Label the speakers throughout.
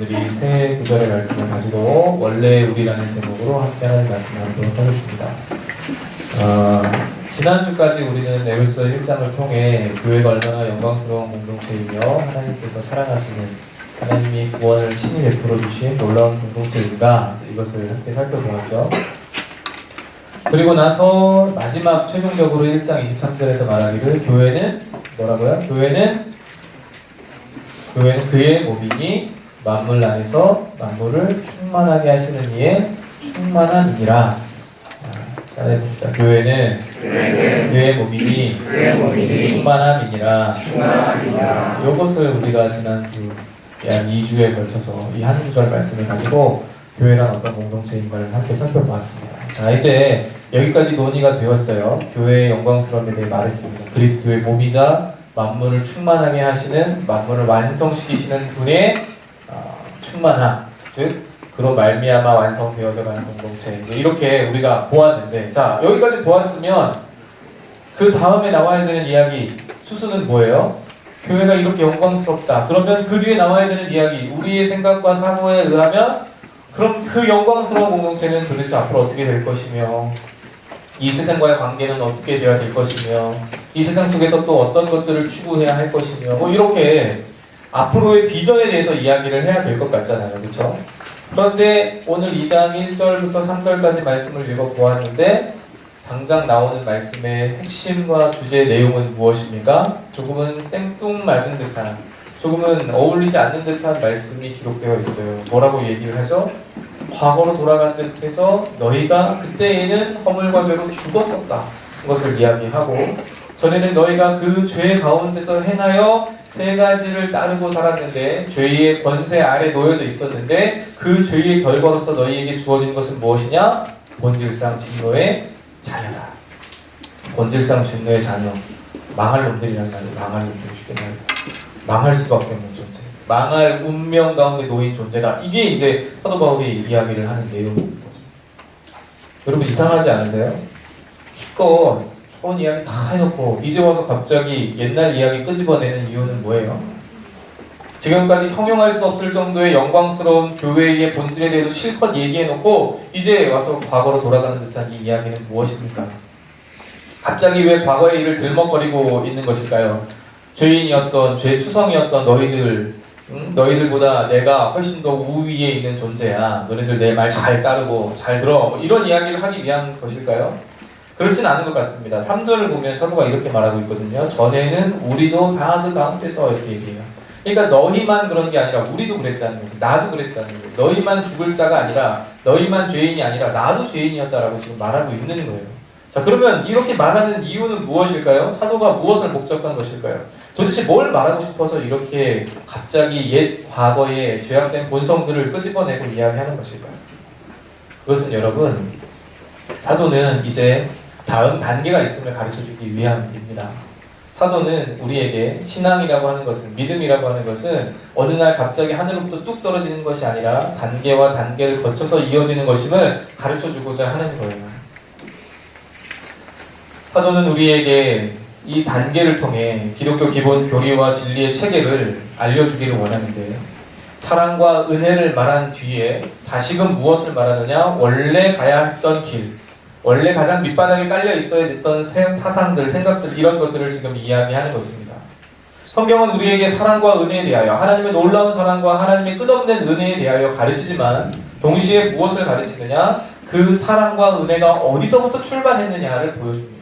Speaker 1: 여러분들이 새 구절의 말씀을 가지고 원래 우리라는 제목으로 함께하는 말씀을 하도록 하겠습니다. 지난주까지 우리는 에베소 1장을 통해 교회가 얼마나 영광스러운 공동체이며 하나님께서 사랑하시는 하나님이 구원을 친히 베풀어 주신 놀라운 공동체인가 이것을 함께 살펴보았죠. 그리고 나서 마지막 최종적으로 1장 23절에서 말하기를 교회는 뭐라고요? 교회는 그의 몸이니 만물 안에서 만물을 충만하게 하시는 이의 충만함이니라. 따라해봅시다. 교회는 그의 몸이니 충만함이니라. 이것을 우리가 지난주 약 2주에 걸쳐서 이 한 구절 말씀을 가지고 교회란 어떤 공동체인가를 함께 살펴보았습니다. 자, 이제 여기까지 논의가 되었어요. 교회의 영광스러움에 대해 말했습니다. 그리스도의 몸이자 만물을 충만하게 하시는, 만물을 완성시키시는 분의 충만함, 즉 그로 말미암아 완성되어져 가는 공동체, 이렇게 우리가 보았는데, 자, 여기까지 보았으면 그 다음에 나와야 되는 이야기 수수는 뭐예요? 교회가 이렇게 영광스럽다. 그러면 그 뒤에 나와야 되는 이야기, 우리의 생각과 사고에 의하면 그럼 그 영광스러운 공동체는 도대체 앞으로 어떻게 될 것이며, 이 세상과의 관계는 어떻게 되어야 될 것이며, 이 세상 속에서 또 어떤 것들을 추구해야 할 것이며, 이렇게 앞으로의 비전에 대해서 이야기를 해야 될 것 같잖아요. 그렇죠? 그런데 오늘 2장 1절부터 3절까지 말씀을 읽어보았는데 당장 나오는 말씀의 핵심과 주제 내용은 무엇입니까? 조금은 생뚱맞은 듯한, 조금은 어울리지 않는 듯한 말씀이 기록되어 있어요. 뭐라고 얘기를 하죠? 과거로 돌아간 듯해서 너희가 그때에는 허물과 죄로 죽었었다. 그것을 이야기하고, 전에는 너희가 그 죄 가운데서 행하여 세 가지를 따르고 살았는데 죄의 권세 아래 놓여져 있었는데 그 죄의 결과로서 너희에게 주어진 것은 무엇이냐? 본질상 진노의 자녀다. 본질상 진노의 자녀. 망할 놈들이란 말이에요. 망할 놈들, 쉽게 말해서 망할 수밖에 없는 존재, 망할 운명 가운데 놓인 존재다. 이게 이제 사도 바울이 이야기를 하는 내용입니다. 여러분 이상하지 않으세요? 기껏 좋은 이야기 다 해놓고 이제 와서 갑자기 옛날 이야기 끄집어내는 이유는 뭐예요? 지금까지 형용할 수 없을 정도의 영광스러운 교회의 본질에 대해서 실컷 얘기해놓고 이제 와서 과거로 돌아가는 듯한 이 이야기는 무엇입니까? 갑자기 왜 과거의 일을 들먹거리고 있는 것일까요? 죄인이었던, 죄투성이었던 너희들보다 내가 훨씬 더 우위에 있는 존재야. 너희들 내 말 잘 따르고 잘 들어. 이런 이야기를 하기 위한 것일까요? 그렇진 않은 것 같습니다. 3절을 보면 사도가 이렇게 말하고 있거든요. 전에는 우리도 다 그 가운데서 이렇게 얘기해요. 그러니까 너희만 그런 게 아니라 우리도 그랬다는 거지. 나도 그랬다는 거예요. 너희만 죽을 자가 아니라, 너희만 죄인이 아니라 나도 죄인이었다라고 지금 말하고 있는 거예요. 자, 그러면 이렇게 말하는 이유는 무엇일까요? 사도가 무엇을 목적한 것일까요? 도대체 뭘 말하고 싶어서 이렇게 갑자기 옛 과거의 죄악된 본성들을 끄집어내고 이야기하는 것일까요? 그것은 여러분, 사도는 이제 다음 단계가 있음을 가르쳐주기 위함입니다. 사도는 우리에게 신앙이라고 하는 것은, 믿음이라고 하는 것은 어느 날 갑자기 하늘로부터 뚝 떨어지는 것이 아니라 단계와 단계를 거쳐서 이어지는 것임을 가르쳐주고자 하는 거예요. 사도는 우리에게 이 단계를 통해 기독교 기본 교리와 진리의 체계를 알려주기를 원하는데, 사랑과 은혜를 말한 뒤에 다시금 무엇을 말하느냐? 원래 가야 했던 길, 원래 가장 밑바닥에 깔려 있어야 됐던 사상들, 생각들, 이런 것들을 지금 이야기하는 것입니다. 성경은 우리에게 사랑과 은혜에 대하여, 하나님의 놀라운 사랑과 하나님의 끝없는 은혜에 대하여 가르치지만 동시에 무엇을 가르치느냐? 그 사랑과 은혜가 어디서부터 출발했느냐를 보여줍니다.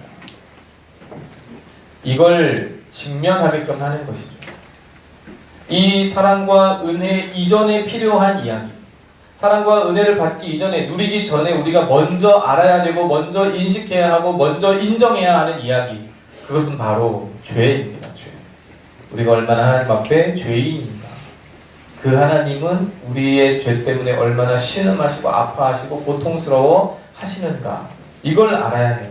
Speaker 1: 이걸 직면하게끔 하는 것이죠. 이 사랑과 은혜 이전에 필요한 이야기, 사랑과 은혜를 받기 이전에, 누리기 전에 우리가 먼저 알아야 되고 먼저 인식해야 하고 먼저 인정해야 하는 이야기, 그것은 바로 죄입니다. 죄. 우리가 얼마나 하나님 앞에 죄인인가, 그 하나님은 우리의 죄 때문에 얼마나 신음하시고 아파하시고 고통스러워 하시는가, 이걸 알아야 해요.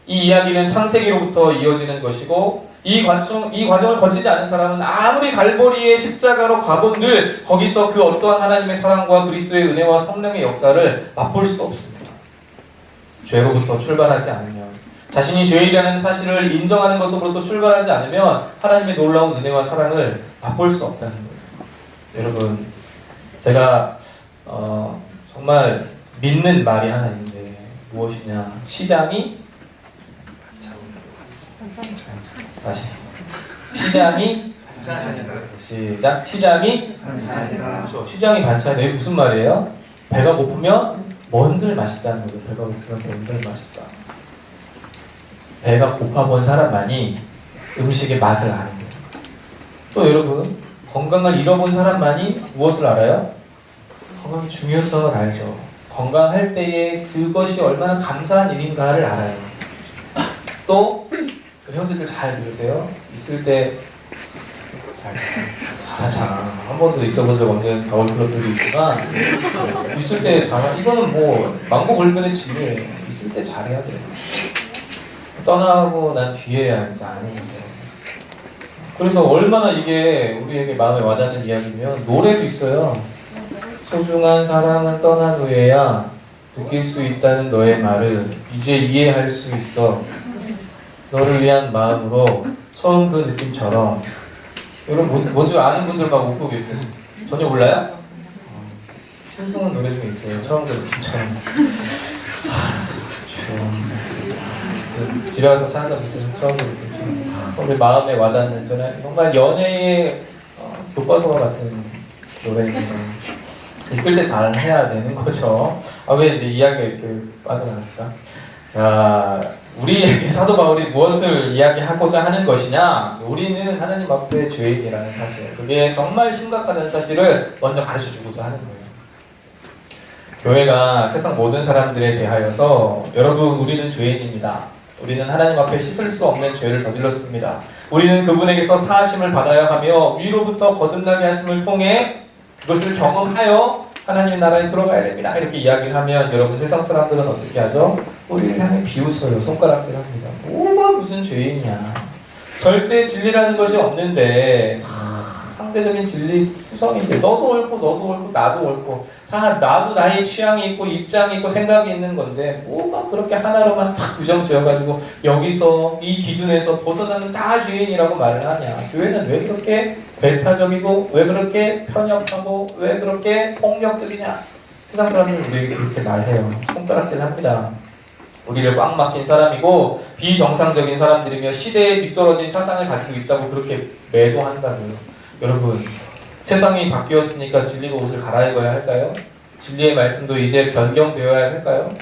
Speaker 1: 이 이야기는 창세기로부터 이어지는 것이고, 이 과정을 거치지 않은 사람은 아무리 갈보리의 십자가로 가본들 거기서 그 어떠한 하나님의 사랑과 그리스도의 은혜와 성령의 역사를 맛볼 수가 없습니다. 죄로부터 출발하지 않으면, 자신이 죄인이라는 사실을 인정하는 것으로부터 출발하지 않으면 하나님의 놀라운 은혜와 사랑을 맛볼 수 없다는 거예요. 여러분, 제가 정말 믿는 말이 하나 있는데 무엇이냐? 시장이 다시 시장이 시작 시장이 그렇죠. 시장이 반찬이다. 이게 무슨 말이에요? 배가 고프면 뭔들 맛있다는 거죠. 배가 고프면 뭔들 맛있다. 배가 고파본 사람만이 음식의 맛을 아는 거예요. 또 여러분 건강을 잃어본 사람만이 무엇을 알아요? 건강의 중요성을 알죠. 건강할 때에 그것이 얼마나 감사한 일인가를 알아요. 또 형제들 잘 들으세요. 있을 때 잘하잖아. 한 번도 있어본 적 없는 겨울 클럽들도 있지만 있을 때 잘하. 이거는 뭐 망고불변의 진리예요. 있을 때 잘해야 돼. 떠나고 난 뒤에야 이제 아는 거죠. 그래서 얼마나 이게 우리에게 마음에 와닿는 이야기면 노래도 있어요. 소중한 사랑은 떠난 후에야 느낄 수 있다는 너의 말을 이제 이해할 수 있어. 너를 위한 마음으로 처음 그 느낌처럼. 여러분 뭔지 아는 분들만 웃고 계세요. 전혀 몰라요? 신승훈 노래 중에 있어요. 처음 그 느낌처럼. 집에 가서 찾아서 무슨 처음 그 느낌처럼. 우리 마음에 와닿는 저는 정말 연애의 교과서와 같은 노래입니다. 있을 때 잘 해야 되는 거죠. 왜 이야기가 이렇게 빠져나갔을까? 자, 우리에게 사도 바울이 무엇을 이야기하고자 하는 것이냐? 우리는 하나님 앞에 죄인이라는 사실, 그게 정말 심각하다는 사실을 먼저 가르쳐주고자 하는 거예요. 교회가 세상 모든 사람들에 대하여서 여러분 우리는 죄인입니다. 우리는 하나님 앞에 씻을 수 없는 죄를 저질렀습니다. 우리는 그분에게서 사하심을 받아야 하며 위로부터 거듭나게 하심을 통해 그것을 경험하여 하나님의 나라에 들어가야 됩니다. 이렇게 이야기를 하면 여러분 세상 사람들은 어떻게 하죠? 우리를 향해 비웃어요. 손가락질합니다. 뭐가 무슨 죄인이야. 절대 진리라는 것이 없는데 상대적인 진리 수성인데 너도 옳고 나도 옳고 다 나도 나의 취향이 있고 입장이 있고 생각이 있는 건데 뭐가 그렇게 하나로만 딱 규정 지어가지고 여기서 이 기준에서 벗어나는 다 죄인이라고 말을 하냐. 교회는 왜 그렇게 배타적이고 왜 그렇게 편협하고 왜 그렇게 폭력적이냐. 세상 사람들은 우리에게 그렇게 말해요. 손가락질합니다. 우리를 꽉 막힌 사람이고 비정상적인 사람들이며 시대에 뒤떨어진 사상을 가지고 있다고 그렇게 매도한다고요. 여러분 세상이 바뀌었으니까 진리의 옷을 갈아입어야 할까요? 진리의 말씀도 이제 변경되어야 할까요?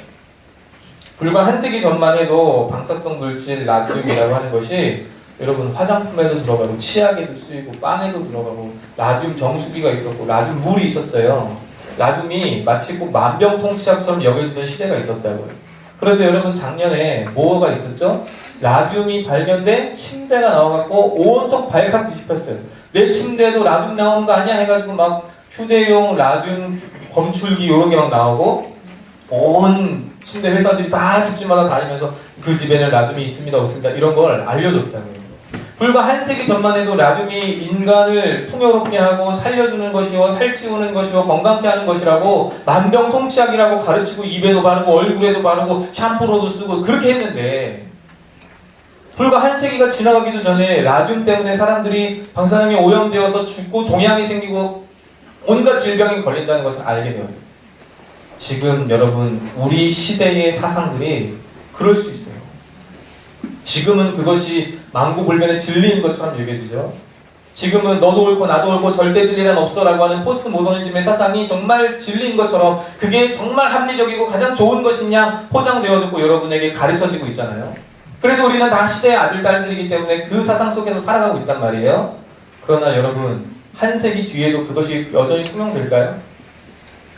Speaker 1: 불과 한 세기 전만 해도 방사성 물질 라듐이라고 하는 것이 여러분 화장품에도 들어가고 치약에도 쓰이고 빵에도 들어가고 라듐 정수기가 있었고 라듐 물이 있었어요. 라듐이 마치 꼭 만병통치약처럼 여겨지는 시대가 있었다고요. 그런데 여러분 작년에 뭐가 있었죠? 라듐이 발견된 침대가 나와갖고 온통 발칵 뒤집혔어요. 내 침대도 라듐 나오는 거 아니야? 해가지고 막 휴대용 라듐 검출기 이런 게 막 나오고 온 침대 회사들이 다 집집마다 다니면서 그 집에는 라듐이 있습니다 없습니다 이런 걸 알려줬다고요. 불과 한 세기 전만 해도 라듐이 인간을 풍요롭게 하고 살려주는 것이요 살찌우는 것이요 건강케 하는 것이라고 만병통치약이라고 가르치고 입에도 바르고 얼굴에도 바르고 샴푸로도 쓰고 그렇게 했는데 불과 한 세기가 지나가기도 전에 라듐 때문에 사람들이 방사능에 오염되어서 죽고 종양이 생기고 온갖 질병이 걸린다는 것을 알게 되었어요. 지금 여러분 우리 시대의 사상들이 그럴 수 있어요. 지금은 그것이 만고불변의 진리인 것처럼 여겨지죠. 지금은 너도 옳고 나도 옳고 절대 진리란 없어라고 하는 포스트 모더니즘의 사상이 정말 진리인 것처럼 그게 정말 합리적이고 가장 좋은 것이냐 포장되어졌고 여러분에게 가르쳐지고 있잖아요. 그래서 우리는 다 시대의 아들, 딸들이기 때문에 그 사상 속에서 살아가고 있단 말이에요. 그러나 여러분 한 세기 뒤에도 그것이 여전히 투명될까요?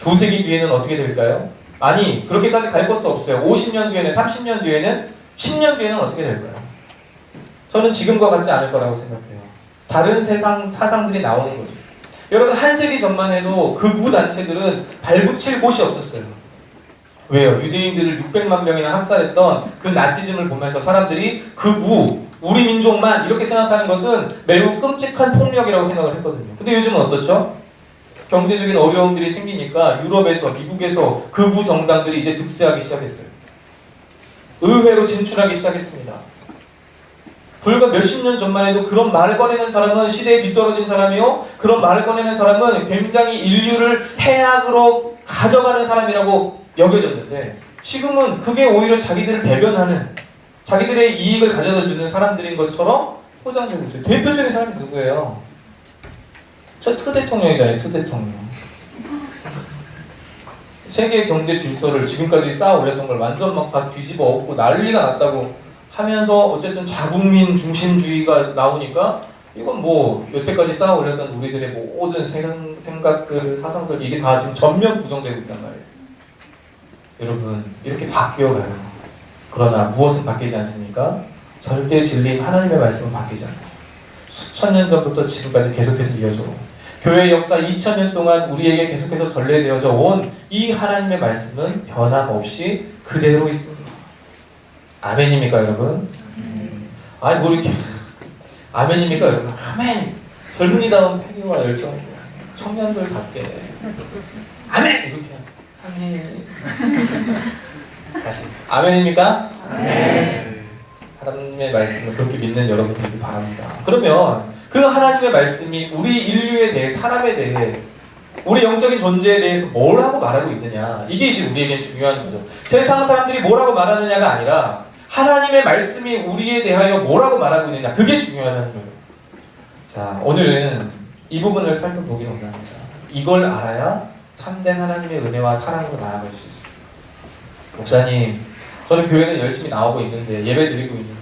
Speaker 1: 두 세기 뒤에는 어떻게 될까요? 아니 그렇게까지 갈 것도 없어요. 50년 뒤에는 30년 뒤에는 10년 뒤에는 어떻게 될까요? 저는 지금과 같지 않을 거라고 생각해요. 다른 세상 사상들이 나오는 거죠. 여러분 한 세기 전만 해도 극우 단체들은 발붙일 곳이 없었어요. 왜요? 유대인들을 600만 명이나 학살했던 그 나치즘을 보면서 사람들이 극우, 우리 민족만 이렇게 생각하는 것은 매우 끔찍한 폭력이라고 생각을 했거든요. 근데 요즘은 어떻죠? 경제적인 어려움들이 생기니까 유럽에서, 미국에서 극우 정당들이 이제 득세하기 시작했어요. 의회로 진출하기 시작했습니다. 불과 몇십 년 전만 해도 그런 말을 꺼내는 사람은 시대에 뒤떨어진 사람이요, 그런 말을 꺼내는 사람은 굉장히 인류를 해악으로 가져가는 사람이라고 여겨졌는데, 지금은 그게 오히려 자기들을 대변하는, 자기들의 이익을 가져다 주는 사람들인 것처럼 포장되고 있어요. 대표적인 사람이 누구예요? 저 트 대통령이잖아요. 트 대통령. 세계 경제 질서를 지금까지 쌓아 올렸던 걸 완전 막 다 뒤집어 엎고 난리가 났다고 하면서 어쨌든 자국민 중심주의가 나오니까 이건 뭐 여태까지 쌓아 올렸던 우리들의 모든 생각들, 사상들, 이게 다 지금 전면 부정되고 있단 말이에요. 여러분, 이렇게 바뀌어가요. 그러나 무엇은 바뀌지 않습니까? 절대 진리인 하나님의 말씀은 바뀌지 않아요. 수천 년 전부터 지금까지 계속해서 이어져 온 교회의 역사 2000년 동안 우리에게 계속해서 전래되어져 온 이 하나님의 말씀은 변함없이 그대로 있습니다. 아멘입니까 여러분? 아니 뭐 이렇게 아멘입니까 여러분? 아멘! 젊은이다운 패기와 열정, 청년들답게 아멘! 이렇게 아멘. 다시 아멘입니까? 아멘. 하나님의 말씀을 그렇게 믿는 여러분 되길 바랍니다. 그러면 그 하나님의 말씀이 우리 인류에 대해, 사람에 대해, 우리 영적인 존재에 대해서 뭐라고 말하고 있느냐, 이게 이제 우리에겐 중요한 거죠. 세상 사람들이 뭐라고 말하느냐가 아니라 하나님의 말씀이 우리에 대하여 뭐라고 말하고 있느냐, 그게 중요하다는 거예요. 자, 오늘은 이 부분을 살펴보기 원합니다. 이걸 알아야 참된 하나님의 은혜와 사랑으로 나아갈 수 있어요. 목사님, 저는 교회는 열심히 나오고 있는데, 예배 드리고 있는데,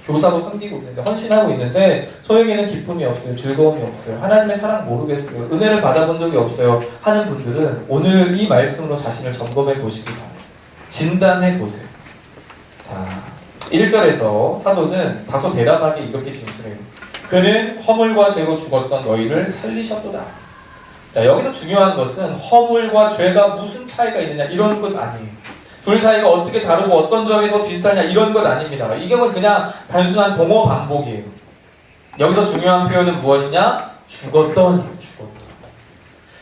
Speaker 1: 교사로 섬기고 있는데, 헌신하고 있는데 저에게는 기쁨이 없어요. 즐거움이 없어요. 하나님의 사랑 모르겠어요. 은혜를 받아본 적이 없어요. 하는 분들은 오늘 이 말씀으로 자신을 점검해 보시기 바랍니다. 진단해 보세요. 자, 1절에서 사도는 다소 대담하게 이렇게 진술해요. 그는 허물과 죄로 죽었던 너희를 살리셨도다. 자, 여기서 중요한 것은 허물과 죄가 무슨 차이가 있느냐 이런 것 아니에요. 둘 사이가 어떻게 다르고 어떤 점에서 비슷하냐 이런 것 아닙니다. 이게 그냥 단순한 동어 반복이에요. 여기서 중요한 표현은 무엇이냐? 죽었던.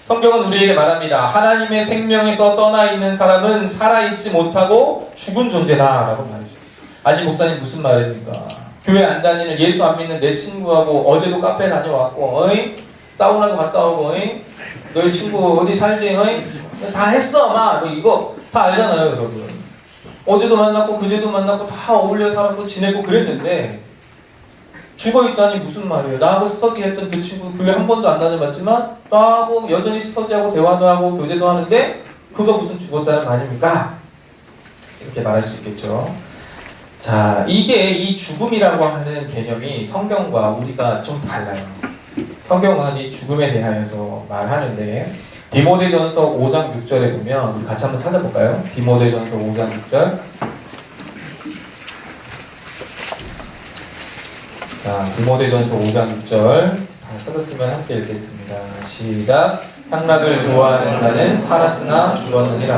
Speaker 1: 성경은 우리에게 말합니다. 하나님의 생명에서 떠나 있는 사람은 살아있지 못하고 죽은 존재다라고 말이죠. 아니 목사님 무슨 말입니까? 교회 안 다니는, 예수 안 믿는 내 친구하고 어제도 카페 다녀왔고, 어이? 사우나도 갔다 오고, 어이? 너희 친구 어디 살지? 어이? 다 했어, 마. 너 이거 다 알잖아요, 여러분. 어제도 만났고 그제도 만났고 다 어울려 살았고 지내고 그랬는데 죽어있다니 무슨 말이에요. 나하고 스터디했던 그 친구 교회 한 번도 안 다녀봤지만 나하고 여전히 스터디하고 대화도 하고 교제도 하는데 그거 무슨 죽었다는 말입니까? 이렇게 말할 수 있겠죠. 자, 이게 이 죽음이라고 하는 개념이 성경과 우리가 좀 달라요. 성경은 이 죽음에 대하여서 말하는데 디모데전서 5장 6절에 보면 우리 같이 한번 찾아볼까요? 디모데전서 5장 6절. 자, 디모데전서 5장 6절 다 써졌으면 함께 읽겠습니다. 시작. 향락을 좋아하는 자는 살았으나 죽었느니라.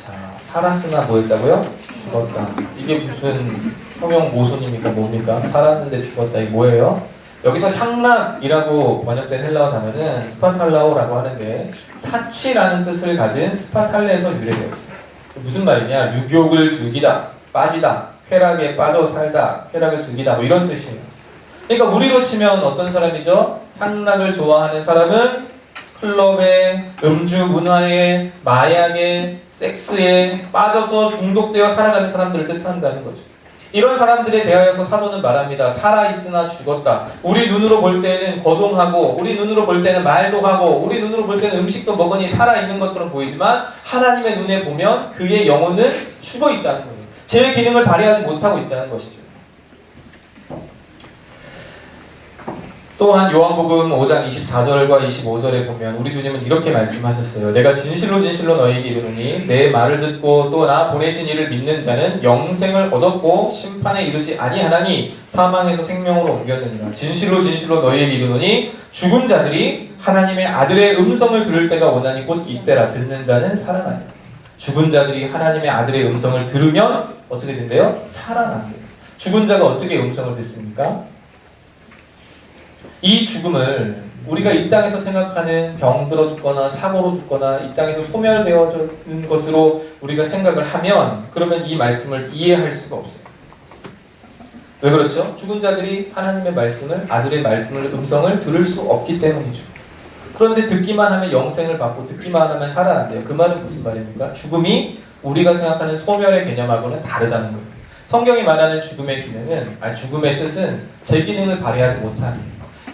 Speaker 1: 자, 살았으나 뭐 했다고요? 죽었다. 이게 무슨 성형 모순입니까? 뭡니까? 살았는데 죽었다. 이게 뭐예요? 여기서 향락이라고 번역된 헬라어 단어는 스파탈라오라고 하는데 사치라는 뜻을 가진 스파탈레에서 유래되었습니다. 무슨 말이냐? 유욕을 즐기다, 빠지다, 쾌락에 빠져 살다, 쾌락을 즐기다 뭐 이런 뜻이에요. 그러니까 우리로 치면 어떤 사람이죠? 향락을 좋아하는 사람은 클럽에, 음주 문화에, 마약에, 섹스에 빠져서 중독되어 살아가는 사람들을 뜻한다는 거죠. 이런 사람들에 대하여서 사도는 말합니다. 살아있으나 죽었다. 우리 눈으로 볼 때는 거동하고, 우리 눈으로 볼 때는 말도 하고, 우리 눈으로 볼 때는 음식도 먹으니 살아있는 것처럼 보이지만 하나님의 눈에 보면 그의 영혼은 죽어있다는 거예요. 제 기능을 발휘하지 못하고 있다는 것이죠. 또한 요한복음 5장 24절과 25절에 보면 우리 주님은 이렇게 말씀하셨어요. 내가 진실로 진실로 너희에게 이르노니 내 말을 듣고 또 나 보내신 이를 믿는 자는 영생을 얻었고 심판에 이르지 아니하나니 사망에서 생명으로 옮겼느니라. 진실로 진실로 너희에게 이르노니 죽은 자들이 하나님의 아들의 음성을 들을 때가 오나니 곧 이때라. 듣는 자는 살아나리라. 죽은 자들이 하나님의 아들의 음성을 들으면 어떻게 된대요? 살아난대요. 죽은 자가 어떻게 음성을 듣습니까? 이 죽음을 우리가 이 땅에서 생각하는 병들어 죽거나 사고로 죽거나 이 땅에서 소멸되어지는 것으로 우리가 생각을 하면 그러면 이 말씀을 이해할 수가 없어요. 왜 그렇죠? 죽은 자들이 하나님의 말씀을, 아들의 말씀을, 음성을 들을 수 없기 때문이죠. 그런데 듣기만 하면 영생을 받고 듣기만 하면 살아난대요. 그 말은 무슨 말입니까? 죽음이 우리가 생각하는 소멸의 개념하고는 다르다는 거예요. 성경이 말하는 죽음의 기능은, 죽음의 뜻은 제 기능을 발휘하지 못하는,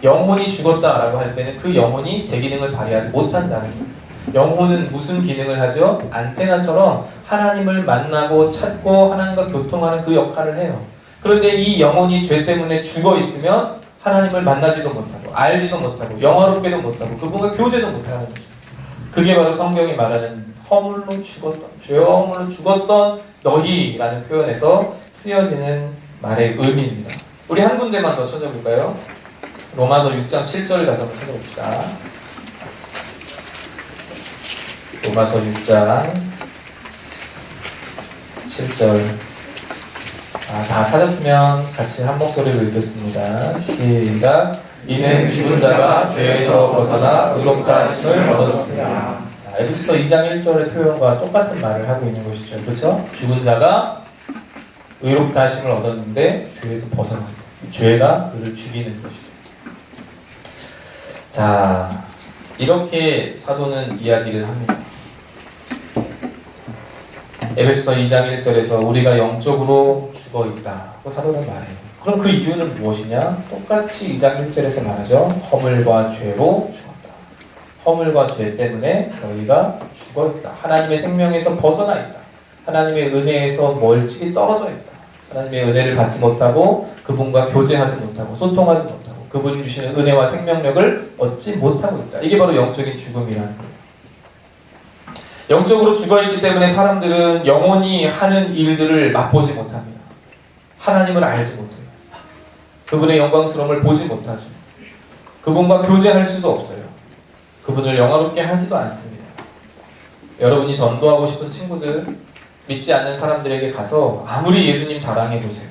Speaker 1: 영혼이 죽었다라고 할 때는 그 영혼이 제 기능을 발휘하지 못한다는 거예요. 영혼은 무슨 기능을 하죠? 안테나처럼 하나님을 만나고 찾고 하나님과 교통하는 그 역할을 해요. 그런데 이 영혼이 죄 때문에 죽어 있으면 하나님을 만나지도 못하고 알지도 못하고 영화롭게도 못하고 그분과 교제도 못하는 거죠. 그게 바로 성경이 말하는 허물로 죽었던, 죄와 허물로 죽었던 너희라는 표현에서 쓰여지는 말의 의미입니다. 우리 한 군데만 더 찾아볼까요? 로마서 6장 7절을 가서 한번 찾아봅시다. 로마서 6장 7절. 다 찾았으면 같이 한 목소리로 읽겠습니다. 시작. 이는 죽은 자가 죄에서 벗어나 의롭다 하심을 얻었습니다. 에베소서 2장 1절의 표현과 똑같은 말을 하고 있는 것이죠. 그렇죠? 죽은 자가 의롭다 하심을 얻었는데 죄에서 벗어났다. 죄가 그를 죽이는 것이죠. 자, 이렇게 사도는 이야기를 합니다. 에베소서 2장 1절에서 우리가 영적으로 죽어있다고 사도는 말해요. 그럼 그 이유는 무엇이냐? 똑같이 2장 1절에서 말하죠. 허물과 죄로 죽었다. 허물과 죄 때문에 너희가 죽어있다. 하나님의 생명에서 벗어나 있다. 하나님의 은혜에서 멀찍이 떨어져 있다. 하나님의 은혜를 받지 못하고 그분과 교제하지 못하고 소통하지 못하고 그분이 주시는 은혜와 생명력을 얻지 못하고 있다. 이게 바로 영적인 죽음이라는 거예요. 영적으로 죽어있기 때문에 사람들은 영혼이 하는 일들을 맛보지 못합니다. 하나님을 알지 못해요. 그분의 영광스러움을 보지 못하죠. 그분과 교제할 수도 없어요. 그분을 영화롭게 하지도 않습니다. 여러분이 전도하고 싶은 친구들, 믿지 않는 사람들에게 가서 아무리 예수님 자랑해보세요.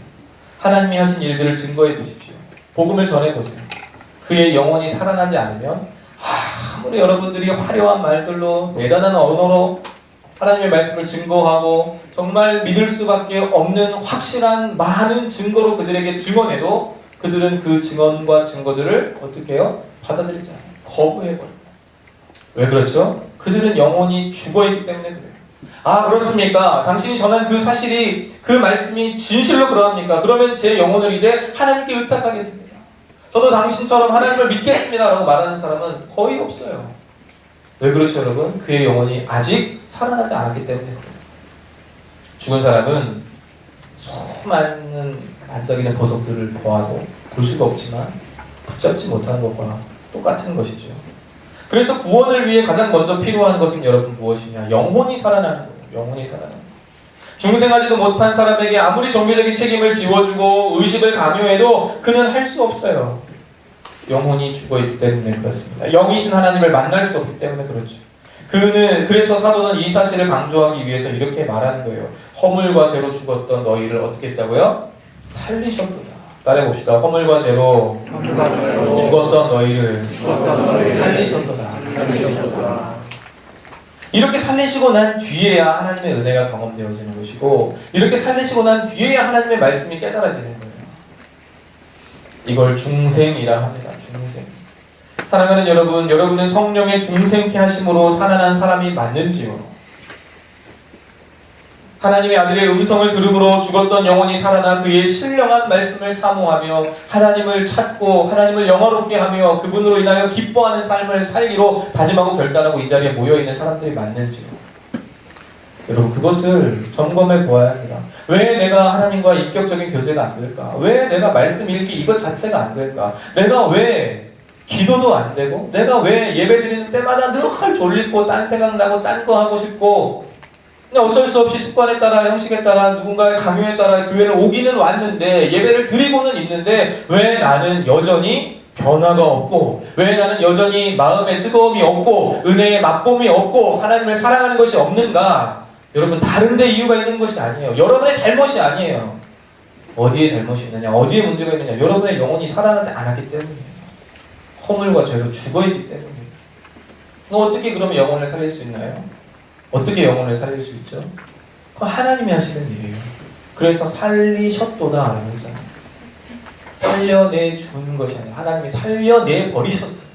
Speaker 1: 하나님이 하신 일들을 증거해보십시오. 복음을 전해보세요. 그의 영혼이 살아나지 않으면 아무리 여러분들이 화려한 말들로 대단한 언어로 하나님의 말씀을 증거하고 정말 믿을 수밖에 없는 확실한 많은 증거로 그들에게 증언해도 그들은 그 증언과 증거들을 어떻게 해요? 받아들이지 않아요. 거부해버려요. 왜 그렇죠? 그들은 영혼이 죽어있기 때문에 그래요. 그렇습니까? 당신이 전한 그 사실이, 그 말씀이 진실로 그러합니까? 그러면 제 영혼을 이제 하나님께 의탁하겠습니다. 저도 당신처럼 하나님을 믿겠습니다 라고 말하는 사람은 거의 없어요. 왜 그렇죠 여러분? 그의 영혼이 아직 살아나지 않았기 때문에 그래요. 죽은 사람은 수많은 반짝이는 보석들을 보아도 볼 수도 없지만 붙잡지 못하는 것과 똑같은 것이죠. 그래서 구원을 위해 가장 먼저 필요한 것은 여러분 무엇이냐? 영혼이 살아나는 거예요. 영혼이 살아나는 거예요. 중생하지도 못한 사람에게 아무리 종교적인 책임을 지워주고 의식을 강요해도 그는 할 수 없어요. 영혼이 죽어있기 때문에 그렇습니다. 영이신 하나님을 만날 수 없기 때문에 그렇죠. 그래서 사도는 이 사실을 강조하기 위해서 이렇게 말하는 거예요. 허물과 죄로 죽었던 너희를 어떻게 했다고요? 살리셨도다. 따라해봅시다. 허물과 죄로 죽었던 너희를 살리셨도다. 이렇게 살리시고 난 뒤에야 하나님의 은혜가 경험되어지는 것이고 이렇게 살리시고 난 뒤에야 하나님의 말씀이 깨달아지는 거예요. 이걸 중생이라 합니다. 중생. 사랑하는 여러분, 여러분은 성령의 중생케 하심으로 살아난 사람이 맞는지요? 하나님의 아들의 음성을 들음으로 죽었던 영혼이 살아나 그의 신령한 말씀을 사모하며 하나님을 찾고 하나님을 영화롭게 하며 그분으로 인하여 기뻐하는 삶을 살기로 다짐하고 결단하고 이 자리에 모여있는 사람들이 맞는지요? 여러분 그것을 점검해 보아야 합니다. 왜 내가 하나님과 인격적인 교제가 안 될까? 왜 내가 말씀 읽기 이것 자체가 안 될까? 내가 왜 기도도 안 되고 내가 왜 예배 드리는 때마다 늘 졸리고 딴 생각나고 딴 거 하고 싶고 그냥 어쩔 수 없이 습관에 따라 형식에 따라 누군가의 강요에 따라 교회를 오기는 왔는데 예배를 드리고는 있는데 왜 나는 여전히 변화가 없고 왜 나는 여전히 마음의 뜨거움이 없고 은혜의 맛봄이 없고 하나님을 사랑하는 것이 없는가? 여러분 다른 데 이유가 있는 것이 아니에요. 여러분의 잘못이 아니에요. 어디에 잘못이 있느냐? 어디에 문제가 있느냐? 여러분의 영혼이 살아나지 않았기 때문이에요. 허물과 죄로 죽어있기 때문이에요. 어떻게 그러면 영혼을 살릴 수 있나요? 어떻게 영혼을 살릴 수 있죠? 그건 하나님이 하시는 일이에요. 그래서 살리셨도다 라고 했잖아요. 살려내 준 것이 아니라 하나님이 살려내 버리셨어요.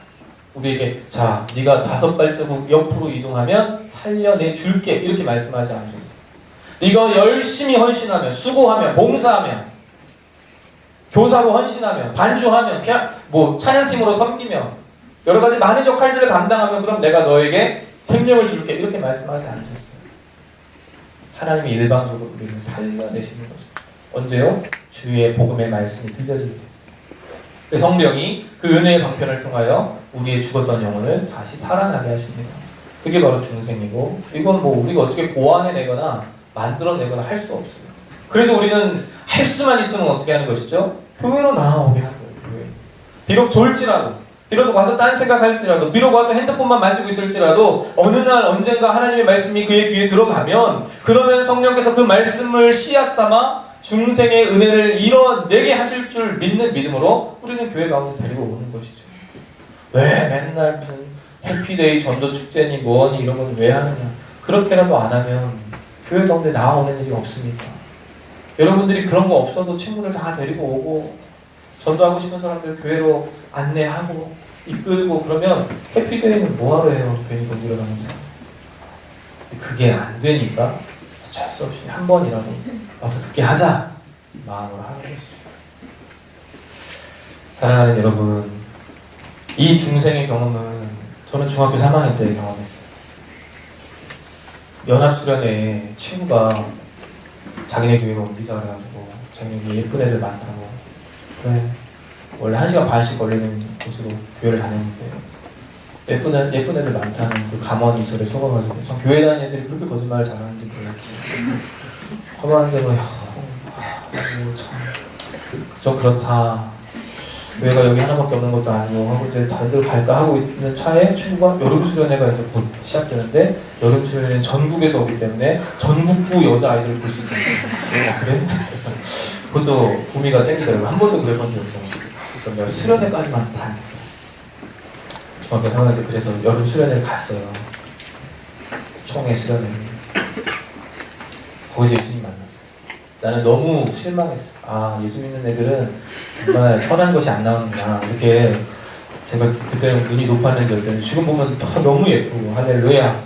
Speaker 1: 우리에게 자, 네가 5발자국 옆으로 이동하면 살려내 줄게 이렇게 말씀하지 않으셨어요. 네가 열심히 헌신하면, 수고하면, 봉사하면, 교사로 헌신하면, 반주하면, 찬양팀으로 섬기면, 여러 가지 많은 역할들을 감당하면 그럼 내가 너에게 생명을 줄게 이렇게 말씀하지 않으셨어요. 하나님이 일방적으로 우리를 살려내시는 거죠. 언제요? 주의 복음의 말씀이 들려질 때. 성령이 그 은혜의 방편을 통하여 우리의 죽었던 영혼을 다시 살아나게 하십니다. 그게 바로 중생이고, 이건 우리가 어떻게 고안해내거나 만들어내거나 할 수 없어요. 그래서 우리는 할 수만 있으면 어떻게 하는 것이죠? 교회로 나오게 하는 거예요. 교회. 비록 졸지라도, 비록 와서 딴 생각할지라도, 비록 와서 핸드폰만 만지고 있을지라도 어느 날 언젠가 하나님의 말씀이 그의 귀에 들어가면, 그러면 성령께서 그 말씀을 씨앗 삼아 중생의 은혜를 이뤄내게 하실 줄 믿는 믿음으로 우리는 교회 가운데 데리고 오는 것이죠. 왜 맨날 무슨 해피데이 전도 축제니 뭐니 이런 건 왜 하느냐. 그렇게라도 안 하면 교회 가운데 나오는 일이 없습니까? 여러분들이 그런 거 없어도 친구들 다 데리고 오고 전도하고 싶은 사람들 교회로 안내하고 이끌고 그러면 해피데이는 뭐하러 해요? 괜히 돈 들여가면서. 그게 안 되니까 어쩔 수 없이 한 번이라도 와서 듣게 하자 마음으로 하는 것이죠. 사랑하는 여러분, 이 중생의 경험은 저는 중학교 3학년 때 경험했어요. 연합수련회 친구가 자기네 교회로 옮기자 그래가지고 자기네 교회 예쁜 애들 많다고, 그래 원래 1시간 반씩 걸리는 곳으로 교회를 다녔는데 예쁜 애들 많다는 그 감언 이설에 속아가지고 전 교회 다니는 애들이 그렇게 거짓말을 잘하는지 몰랐지. 화가는데 참 그렇다. 교회가 여기 하나밖에 없는 것도 아니고 하고 이제 다른 데로 갈까 하고 있는 차에 친구가 여름 수련회가 이제 곧 시작되는데 여름 수련회는 전국에서 오기 때문에 전국구 여자 아이들을 볼 수 있는 그래? 그것도 구미가 땡기더라고요. 한 번도 그래본 적이 없어요. 그래서 내가 수련회까지만 다녔어요. 중학교 3학년 때 그래서 여름 수련회를 갔어요. 총회 수련회. 거기서 예수님 만났어요. 나는 너무 실망했어. 아, 예수 믿는 애들은 정말 선한 것이 안 나오는구나. 이렇게 제가 그때는 눈이 높았는데 지금 보면 너무 예쁘고 할렐루야.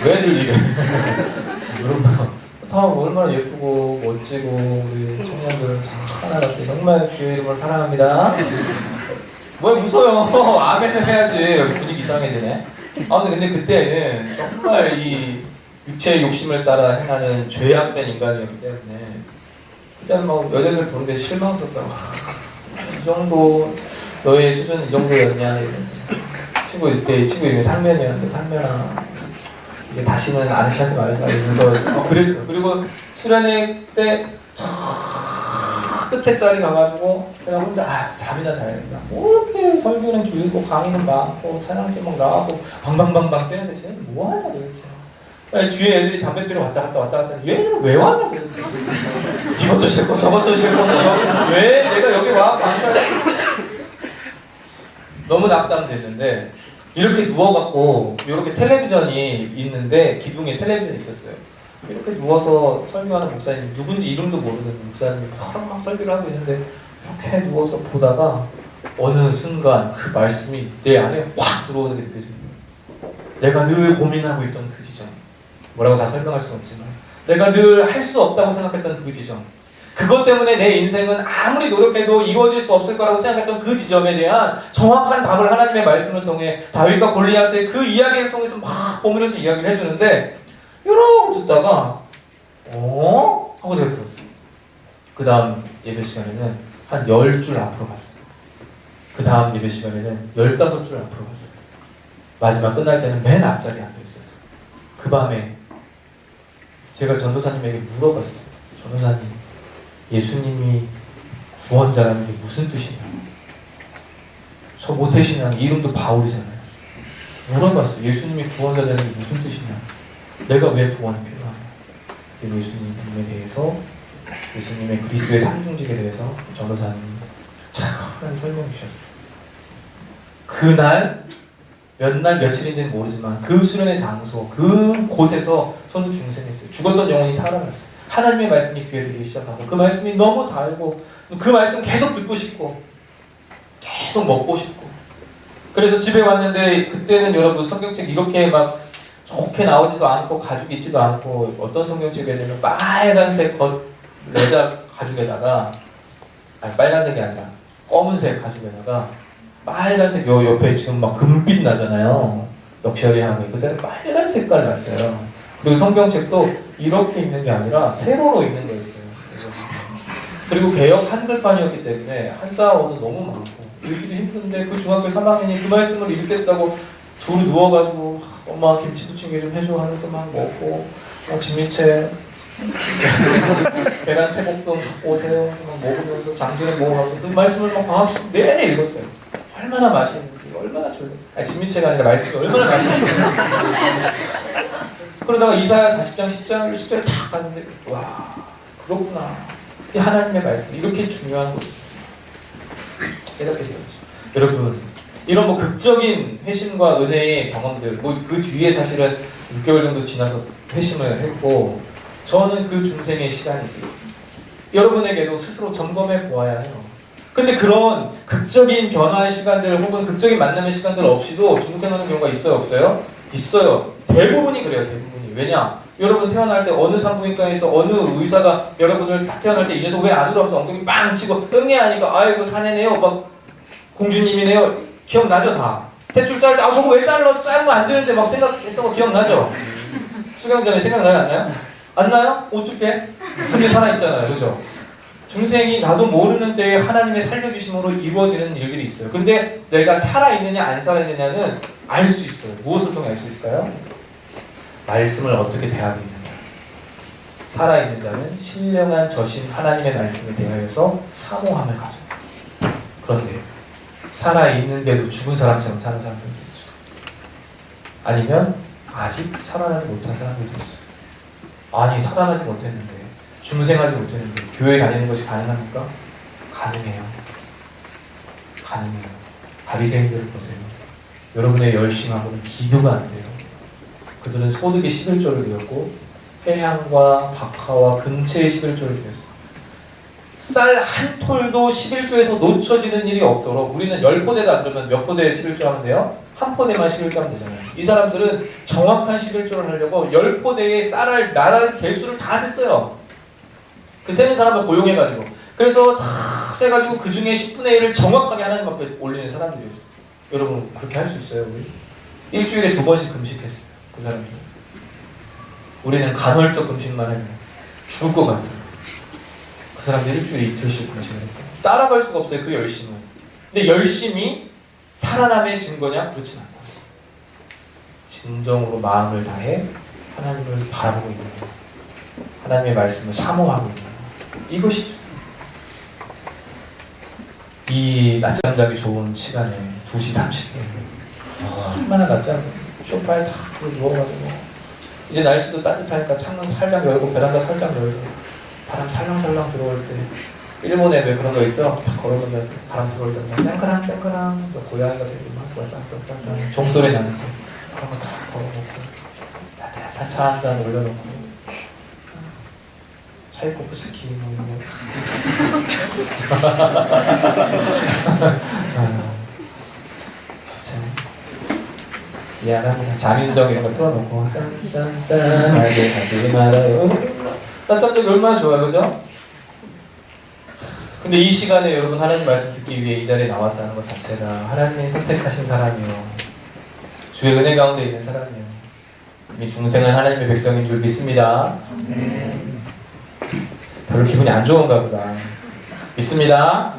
Speaker 1: 왜들 이래? 다 얼마나 예쁘고 멋지고 우리 청년들 하나같이 정말 주의 이름으로 사랑합니다. 왜 웃어요? 아멘을 해야지. 분위기 이상해지네. 아무튼 근데 그때는 정말 이 육체의 욕심을 따라 행하는 죄악된 인간이었기 때문에 그때는 여자들 보는데 실망스럽다고. 이 정도 너의 수준 이 정도였냐 이러면서 친구 이름이 상면이었는데 상면아 이제 다시는 아는 체 하지 말자 이러면서 그랬어. 그리고 수련회 때 끝에 자리 가가지고 그냥 혼자 잠이나 자야겠다. 뭐 이렇게 설교는 길고 강의는 많고 찬양팀 막 나가고 방방방방 뛰는데 쟤는 뭐하냐 도대체. 뒤에 애들이 담배 피러 왔다 갔다 얘는 왜 왔냐 도대체. 이것도 싫고 저것도 싫고 왜 내가 여기 와? 너무 낙담됐는데 이렇게 누워갖고 이렇게 텔레비전이 있는데 기둥에 텔레비전이 있었어요. 이렇게 누워서 설교하는 목사님 누군지 이름도 모르는 목사님이 막 설교를 하고 있는데 이렇게 누워서 보다가 어느 순간 그 말씀이 내 안에 확 들어오는 게 느껴져요. 내가 늘 고민하고 있던 그 지점, 뭐라고 다 설명할 수는 없지만 내가 늘 할 수 없다고 생각했던 그 지점, 그것 때문에 내 인생은 아무리 노력해도 이루어질 수 없을 거라고 생각했던 그 지점에 대한 정확한 답을 하나님의 말씀을 통해 다윗과 골리앗의 그 이야기를 통해서 막 버무려서 이야기를 해주는데 이러고 듣다가 하고 제가 들었어요. 그 다음 예배 시간에는 한 10줄 앞으로 갔어요. 그 다음 예배 시간에는 15줄 앞으로 갔어요. 마지막 끝날 때는 맨 앞자리에 앉아있었어요. 그 밤에 제가 전도사님에게 물어봤어요. 전도사님, 예수님이 구원자라는 게 무슨 뜻이냐? 저 모태신앙 이름도 바울이잖아요. 물어봤어요. 예수님이 구원자 되는 게 무슨 뜻이냐? 내가 왜 구원이 필요하냐? 예수님에 대해서, 예수님의 그리스도의 삼중직에 대해서 전도사님이 착한 설명해 주셨어요. 그날 몇 날 며칠인지는 모르지만 그 수련의 장소, 그 곳에서 저는 중생했어요. 죽었던 영혼이 살아났어요. 하나님의 말씀이 귀에 들리기 시작하고 그 말씀이 너무 달고 그 말씀 계속 듣고 싶고 계속 먹고 싶고 그래서 집에 왔는데 그때는 여러분 성경책 이렇게 막 좋게 나오지도 않고 가죽 있지도 않고 어떤 성경책에는 빨간색 레자 가죽에다가 아니 빨간색이 아니라 검은색 가죽에다가 빨간색 요 옆에 지금 막 금빛 나잖아요. 럭셔리하게 그때는 빨간 색깔 났어요. 그리고 성경책도 이렇게 있는 게 아니라 세로로 있는 거였어요. 그리고 개역 한글판이었기 때문에 한자어는 너무 많고 읽기도 힘든데 그 중학교 3학년이 그 말씀을 읽겠다고 둘이 누워가지고 엄마 김치부침개 좀 해줘 하면서 막 먹고 진미채 계란 채볶음 갖고 오세요 막 먹으면서 장조림 먹어가면서 그 말씀을 막 방학식 내내 읽었어요. 얼마나 맛있는지 얼마나 좋은지 진미채가 아니라 말씀이 얼마나 맛있는지 그러다가 이사야 40장 10절을 딱 봤는데 와 그렇구나 이 하나님의 말씀 이렇게 중요한 거죠. 깨닫게 되었죠. 여러분 이런 뭐 극적인 회심과 은혜의 경험들 뭐 그 뒤에 사실은 6개월 정도 지나서 회심을 했고 저는 그 중생의 시간이 있었어요. 여러분에게도 스스로 점검해 보아야 해요. 근데 그런 극적인 변화의 시간들 혹은 극적인 만남의 시간들 없이도 중생하는 경우가 있어요 없어요? 있어요. 대부분이 그래요. 대부분이. 왜냐? 여러분 태어날 때 어느 산부인과에서 어느 의사가 여러분을 딱 태어날 때 이 녀석 왜 안 울어? 하면서 엉덩이 빵 치고 응애하니까 아이고 사내네요 막 공주님이네요. 기억나죠 다? 탯줄 자를 때 아 저거 왜 잘라? 자르면 안 되는데 막 생각했던 거 기억나죠? 수경 전에 생각나요 안 나요? 안 나요? 어떻게? 근데 살아있잖아요 그죠? 중생이 나도 모르는 때에 하나님의 살려주심으로 이루어지는 일들이 있어요. 근데 내가 살아있느냐 안 살아있느냐는 알 수 있어요. 무엇을 통해 알 수 있을까요? 말씀을 어떻게 대하고 있느냐. 살아있는 자는 신령한 저신 하나님의 말씀에 대하여서 사모함을 가져요. 그런데 살아있는데도 죽은 사람처럼 사는 사람들도 있죠. 아니면 아직 살아나지 못한 사람들도 있어요. 아니 살아나지 못했는데 중생하지 못했는데 교회 다니는 것이 가능합니까? 가능해요. 가능해요. 바리새인들을 보세요. 여러분의 열심하고는 비교가 안 돼요. 그들은 소득의 11조를 드렸고 회향과 박하와 근체의 11조를 드렸어요. 쌀 한 톨도 11조에서 놓쳐지는 일이 없도록 우리는 10포대다 그러면 몇 포대에 11조 하면 돼요? 한 포대만 11조 하면 되잖아요. 이 사람들은 정확한 11조를 하려고 10포대의 쌀을 나라는 개수를 다 셌어요. 그 세는 사람을 고용해가지고 그래서 다 세가지고 그 중에 10분의 1을 정확하게 하나님 앞에 올리는 사람들이었어요. 여러분 그렇게 할 수 있어요 우리? 일주일에 2번씩 금식했어요 그 사람들. 우리는 간헐적 금식만 해요. 죽을 것 같아요. 그 사람들 일주일에 이틀씩 금식을 했고 따라갈 수가 없어요 그 열심은. 근데 열심이 살아남의 증거냐? 그렇진 않다. 진정으로 마음을 다해 하나님을 바라보고 있는 것, 하나님의 말씀을 사모하고 있는 것, 이것이죠. 이 낮잠 자기 좋은 시간에 2시 30분 얼마나 낮잠 소파에 다 누워가지고 이제 날씨도 따뜻하니까 창문 살짝 열고 베란다 살짝 열고 바람 살랑살랑 들어올 때 일본에 왜 그런 거 있죠? 탁 걸어보면 바람 들어올 때 땡그랑 땡그랑 고양이가 되고 막 땅땅땅땅 종소리 나는 거 그런 거 다 걸어놓고 따뜻한 차 한 잔 올려놓고 차이코프스키 뭐 이런 거 참 미안합니다. 장인정 이런 거 틀어놓고 짠짠짠 알게 가지 말아요. 낮잠자기 얼마나 좋아요 그죠? 근데 이 시간에 여러분 하나님 말씀 듣기 위해 이 자리에 나왔다는 것 자체가 하나님이 선택하신 사람이요 주의 은혜 가운데 있는 사람이요 이 중생은 하나님의 백성인 줄 믿습니다. 별로 기분이 안 좋은가 보다. 믿습니다.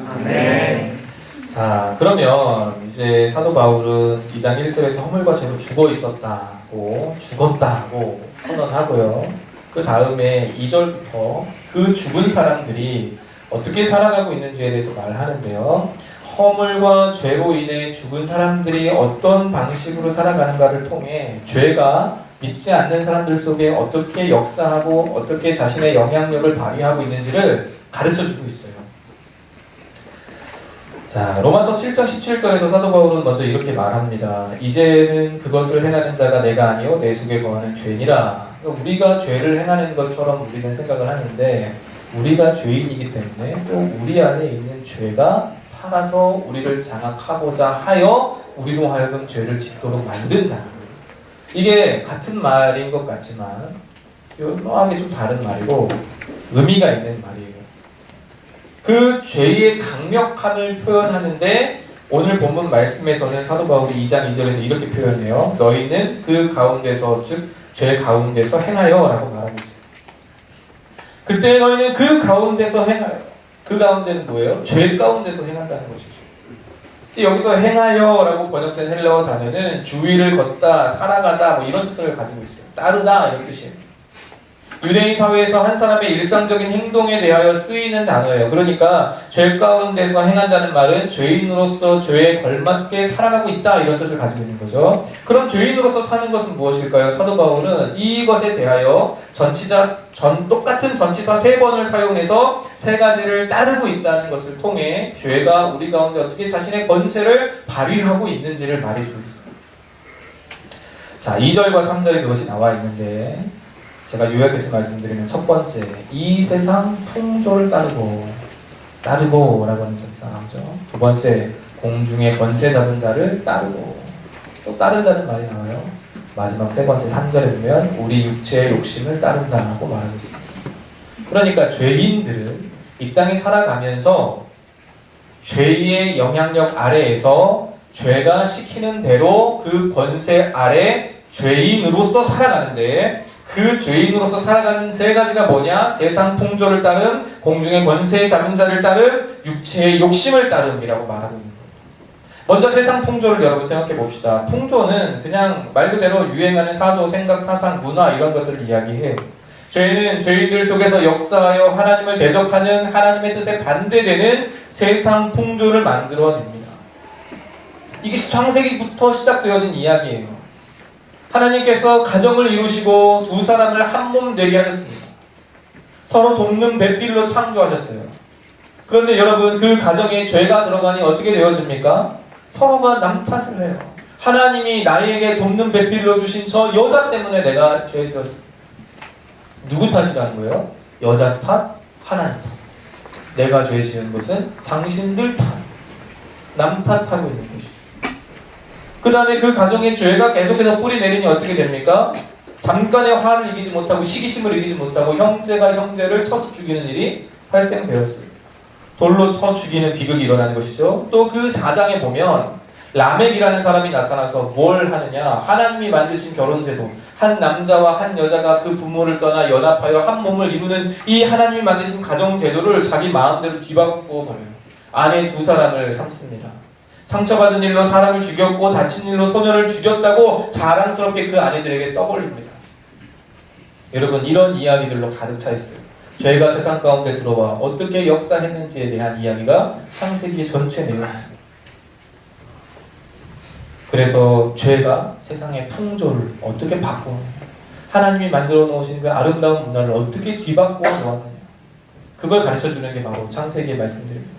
Speaker 1: 자 그러면 이제 사도 바울은 2장 1절에서 허물과 죄로 죽어 있었다고 죽었다고 선언하고요. 그 다음에 2절부터 그 죽은 사람들이 어떻게 살아가고 있는지에 대해서 말하는데요. 허물과 죄로 인해 죽은 사람들이 어떤 방식으로 살아가는가를 통해 죄가 믿지 않는 사람들 속에 어떻게 역사하고 어떻게 자신의 영향력을 발휘하고 있는지를 가르쳐주고 있어요. 자, 로마서 7장 17절에서 사도 바울은 먼저 이렇게 말합니다. 이제는 그것을 행하는 자가 내가 아니요 내 속에 거하는 죄니라. 그러니까 우리가 죄를 행하는 것처럼 우리는 생각을 하는데 우리가 죄인이기 때문에 또 우리 안에 있는 죄가 살아서 우리를 장악하고자 하여 우리로 하여금 죄를 짓도록 만든다. 이게 같은 말인 것 같지만 묘하게 좀 다른 말이고 의미가 있는 말이에요. 그 죄의 강력함을 표현하는데 오늘 본문 말씀에서는 사도 바울이 2장 2절에서 이렇게 표현해요. 너희는 그 가운데서 즉 죄 가운데서 행하여 라고 말하고 있어요. 그때 너희는 그 가운데서 행하여. 그 가운데는 뭐예요? 죄 가운데서 행한다는 것이죠. 여기서 행하여 라고 번역된 헬라어 단어는 주위를 걷다, 살아가다 뭐 이런 뜻을 가지고 있어요. 따르다 이런 뜻이에요. 유대인 사회에서 한 사람의 일상적인 행동에 대하여 쓰이는 단어예요. 그러니까 죄 가운데서 행한다는 말은 죄인으로서 죄에 걸맞게 살아가고 있다 이런 뜻을 가지고 있는 거죠. 그럼 죄인으로서 사는 것은 무엇일까요? 사도 바울은 이것에 대하여 똑같은 전치사 3번을 사용해서 3가지를 따르고 있다는 것을 통해 죄가 우리 가운데 어떻게 자신의 권세를 발휘하고 있는지를 말해주고 있습니다. 자, 2절과 3절에 그것이 나와 있는데 제가 요약해서 말씀드리면 첫 번째, 이 세상 풍조를 따르고 라고 하는 전치사 나오죠. 두 번째, 공중의 권세 잡은 자를 따르고 또 따른다는 말이 나와요. 마지막 세 번째 3절에 보면 우리 육체의 욕심을 따른다고 말하고 있습니다. 그러니까 죄인들은 이 땅에 살아가면서 죄의 영향력 아래에서 죄가 시키는 대로 그 권세 아래 죄인으로서 살아가는데 그 죄인으로서 살아가는 3가지가 뭐냐? 세상 풍조를 따름, 공중의 권세 잡은 자를 따름, 육체의 욕심을 따름이라고 말하고 있는 거예요. 먼저 세상 풍조를 여러분 생각해 봅시다. 풍조는 그냥 말 그대로 유행하는 사조, 생각, 사상, 문화 이런 것들을 이야기해요. 죄는 죄인들 속에서 역사하여 하나님을 대적하는 하나님의 뜻에 반대되는 세상 풍조를 만들어냅니다. 이게 창세기부터 시작되어진 이야기예요. 하나님께서 가정을 이루시고 두 사람을 한 몸 되게 하셨습니다. 서로 돕는 배필로 창조하셨어요. 그런데 여러분 그 가정에 죄가 들어가니 어떻게 되어집니까? 서로가 남 탓을 해요. 하나님이 나에게 돕는 배필로 주신 저 여자 때문에 내가 죄 지었습니다. 누구 탓이라는 거예요? 여자 탓, 하나님 탓. 내가 죄 지은 것은 당신들 탓. 남 탓하고 있는 것이죠. 그 다음에 그 가정의 죄가 계속해서 뿌리 내리니 어떻게 됩니까? 잠깐의 화를 이기지 못하고 시기심을 이기지 못하고 형제가 형제를 쳐서 죽이는 일이 발생되었습니다. 돌로 쳐 죽이는 비극이 일어나는 것이죠. 또 그 4장에 보면 라멕이라는 사람이 나타나서 뭘 하느냐? 하나님이 만드신 결혼제도, 한 남자와 한 여자가 그 부모를 떠나 연합하여 한 몸을 이루는 이 하나님이 만드신 가정제도를 자기 마음대로 뒤바꾸어 버려요. 아내 2사람을 삼습니다. 상처받은 일로 사람을 죽였고 다친 일로 소년을 죽였다고 자랑스럽게 그 아내들에게 떠벌립니다. 여러분 이런 이야기들로 가득 차 있어요. 죄가 세상 가운데 들어와 어떻게 역사했는지에 대한 이야기가 창세기 전체 내용입니다. 그래서 죄가 세상의 풍조를 어떻게 바꾸느냐, 하나님이 만들어 놓으신 그 아름다운 문화를 어떻게 뒤바꾸어 놓았느냐, 그걸 가르쳐주는 게 바로 창세기의 말씀들입니다.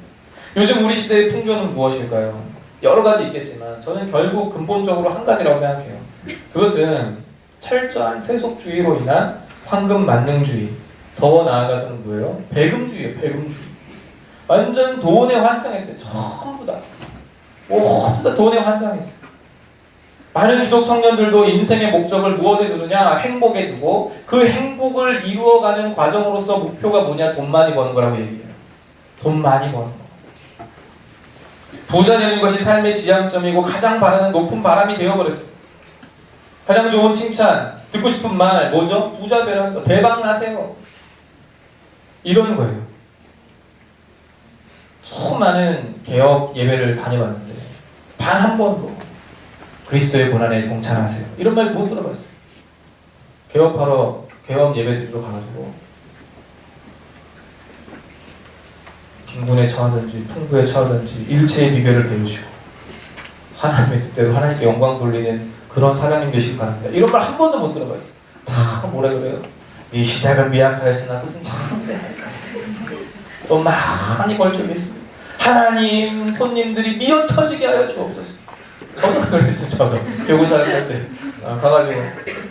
Speaker 1: 요즘 우리 시대의 풍조는 무엇일까요? 여러 가지 있겠지만 저는 결국 근본적으로 한 가지라고 생각해요. 그것은 철저한 세속주의로 인한 황금 만능주의, 더 나아가서는 뭐예요? 배금주의예요. 배금주의. 완전 돈에 환장했어요. 전부 다. 모두 다 돈에 환장했어요. 많은 기독 청년들도 인생의 목적을 무엇에 두느냐? 행복에 두고 그 행복을 이루어가는 과정으로서 목표가 뭐냐? 돈 많이 버는 거라고 얘기해요. 돈 많이 버는 거. 부자 되는 것이 삶의 지향점이고 가장 바라는 높은 바람이 되어버렸어요. 가장 좋은 칭찬, 듣고 싶은 말 뭐죠? 부자 되라는 거, 대박 나세요. 이러는 거예요. 수많은 개업 예배를 다녀봤는데 단 한 번도 그리스도의 고난에 동참하세요 이런 말 못 들어봤어요. 개업하러 개업 예배드리러 가가지고 빈곤에 처하든지 풍부에 처하든지 일체의 비결을 배우시고 하나님의 뜻대로 하나님께 영광 돌리는 그런 사장님 되시기 바랍니다. 이런 말 한 번도 못 들어봤어요. 다 뭐라 그래요? 이 시작은 미약하였으나 뜻은 참되니까. 또 많이 걸쳐있습니다. 하나님 손님들이 미어터지게 하여 주옵소서. 저도 그랬어요. 저도 교구사를 할 때 가가지고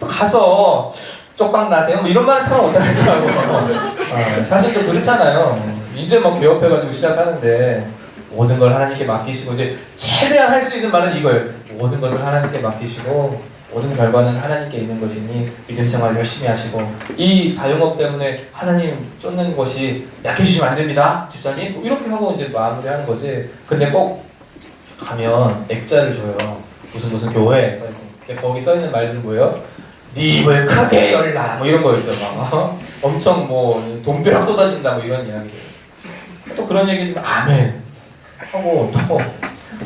Speaker 1: 가서 쪽방 나세요? 뭐 이런 말은 참 못하더라고. 사실 또 그렇잖아요. 이제 뭐 개업해가지고 시작하는데 모든 걸 하나님께 맡기시고 이제 최대한 할 수 있는 말은 이거예요. 모든 것을 하나님께 맡기시고 모든 결과는 하나님께 있는 것이니 믿음 생활 열심히 하시고 이 자영업 때문에 하나님 쫓는 것이 약해지시면 안 됩니다. 집사님 뭐 이렇게 하고 이제 마무리하는 거지. 근데 꼭 가면 액자를 줘요. 무슨 교회에 써있고. 근데 거기 써있는 말들은 뭐예요? 네 입을 크게 열라 뭐 이런 거 있죠. 막 엄청 뭐 돈벼락 쏟아진다 뭐 이런 이야기들. 또 그런 얘기지만 아멘 하고 또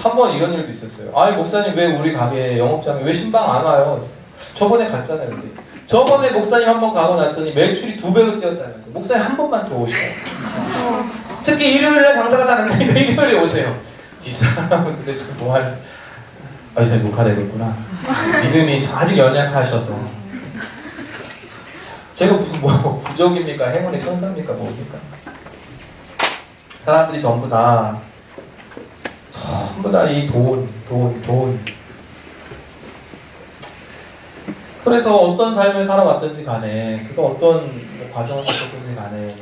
Speaker 1: 한 번 이런 일도 있었어요. 아니 목사님 왜 우리 가게 영업장에 왜 신방 안 와요? 저번에 갔잖아요. 근데 저번에 목사님 한 번 가고 났더니 매출이 2배로 뛰었다면서. 목사님 한 번만 더 오시라고. 특히 일요일날 장사가 잘 안 되니까 일요일에 오세요. 이 사람은 도대체 뭐 하는... 이제 녹화되고 있구나. 믿음이 아직 연약하셔서. 제가 무슨 뭐 부적입니까? 행운의 천사입니까? 뭡니까? 사람들이 전부 다 이 돈. 그래서 어떤 삶을 살아왔든지 간에 그가 어떤 과정을 겪었든지 간에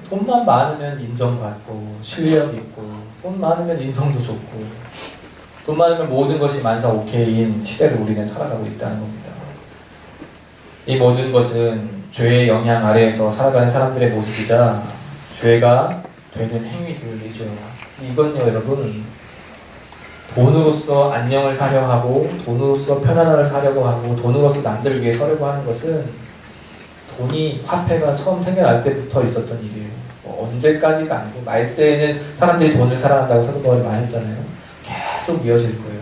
Speaker 1: 돈만 많으면 인정받고 실력 있고 돈 많으면 인성도 좋고 돈 많으면 모든 것이 만사 오케이인 시대를 우리는 살아가고 있다는 겁니다. 이 모든 것은 죄의 영향 아래에서 살아가는 사람들의 모습이자 죄가 되는 행위들이죠. 이건요 여러분, 돈으로서 안녕을 사려 하고 돈으로서 편안함을 사려고 하고 돈으로서 남들 위해 서려고 하는 것은 돈이 화폐가 처음 생겨날 때부터 있었던 일이에요. 언제까지가 아니고 말세에는 사람들이 돈을 사랑한다고 사도 바울이 말했잖아요. 계속 이어질 거예요.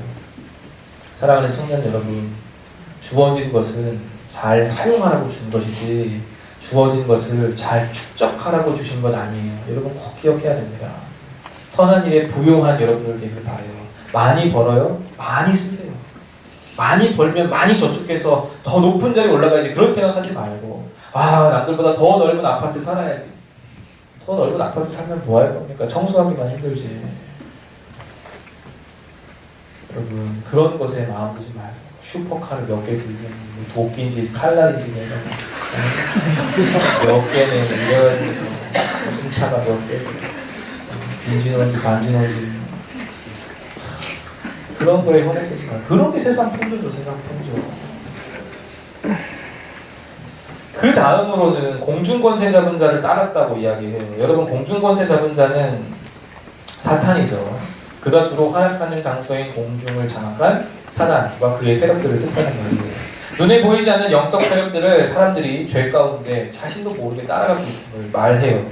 Speaker 1: 사랑하는 청년 여러분, 주어진 것은 잘 사용하라고 준 것이지 주어진 것을 잘 축적하라고 주신 건 아니에요. 여러분 꼭 기억해야 됩니다. 선한 일에 부요한 여러분들 되길 바라요. 많이 벌어요? 많이 쓰세요. 많이 벌면 많이 저축해서 더 높은 자리에 올라가야지. 그런 생각하지 말고 남들보다 더 넓은 아파트 살아야지. 더 넓은 아파트 살면 뭐 할 겁니까? 청소하기만 힘들지. 여러분 그런 것에 마음 두지 말고 슈퍼카를 몇 개 들면 도끼인지 칼날인지 내가 몇 개는 이런 무슨 차가 몇 개 빈지노인지 반지노인지 그런 거에 현혹되지 말고. 그런 게 세상 풍조죠. 세상 풍조. 그 다음으로는 공중권세 잡은 자를 따랐다고 이야기해요. 여러분 공중권세 잡은 자는 사탄이죠. 그가 주로 활약하는 장소인 공중을 장악한 사단과 그의 세력들을 뜻하는 말이에요. 눈에 보이지 않는 영적 세력들을 사람들이 죄 가운데 자신도 모르게 따라가고 있음을 말해요.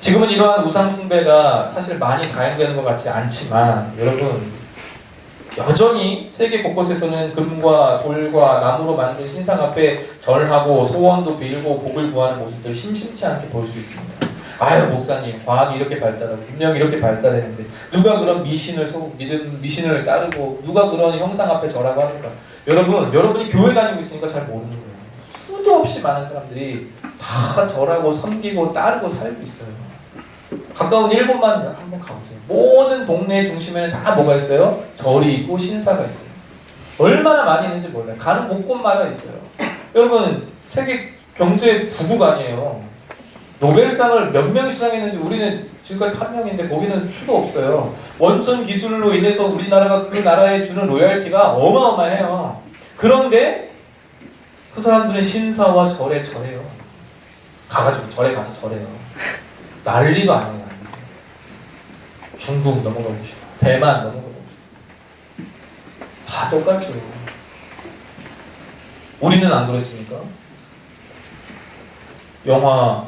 Speaker 1: 지금은 이러한 우상 숭배가 사실 많이 자행되는 것 같지 않지만 여러분 여전히 세계 곳곳에서는 금과 돌과 나무로 만든 신상 앞에 절하고 소원도 빌고 복을 구하는 모습들 심심치 않게 볼 수 있습니다. 목사님 과학이 이렇게 발달하고 분명히 이렇게 발달했는데 누가 그런 미신을 따르고 누가 그런 형상 앞에 절하고 합니까? 여러분이 교회 다니고 있으니까 잘 모르는 거예요. 수도 없이 많은 사람들이 다 절하고 섬기고 따르고 살고 있어요. 가까운 일본만 한번 가보세요. 모든 동네 중심에는 다 뭐가 있어요? 절이 있고 신사가 있어요. 얼마나 많이 있는지 몰라요. 가는 곳곳마다 있어요. 여러분 세계 경제 부국아니에요. 노벨상을 몇 명이 수상했는지 우리는 지금까지 한 명인데 거기는 수도 없어요. 원천 기술로 인해서 우리나라가 그 나라에 주는 로열티가 어마어마해요. 그런데 그 사람들은 신사와 절에 절해요. 가가지고 절에 가서 절해요. 난리도 아니에요. 중국 넘어가 보시고 대만 넘어가 보시고 다 똑같죠. 우리는 안 그랬습니까? 영화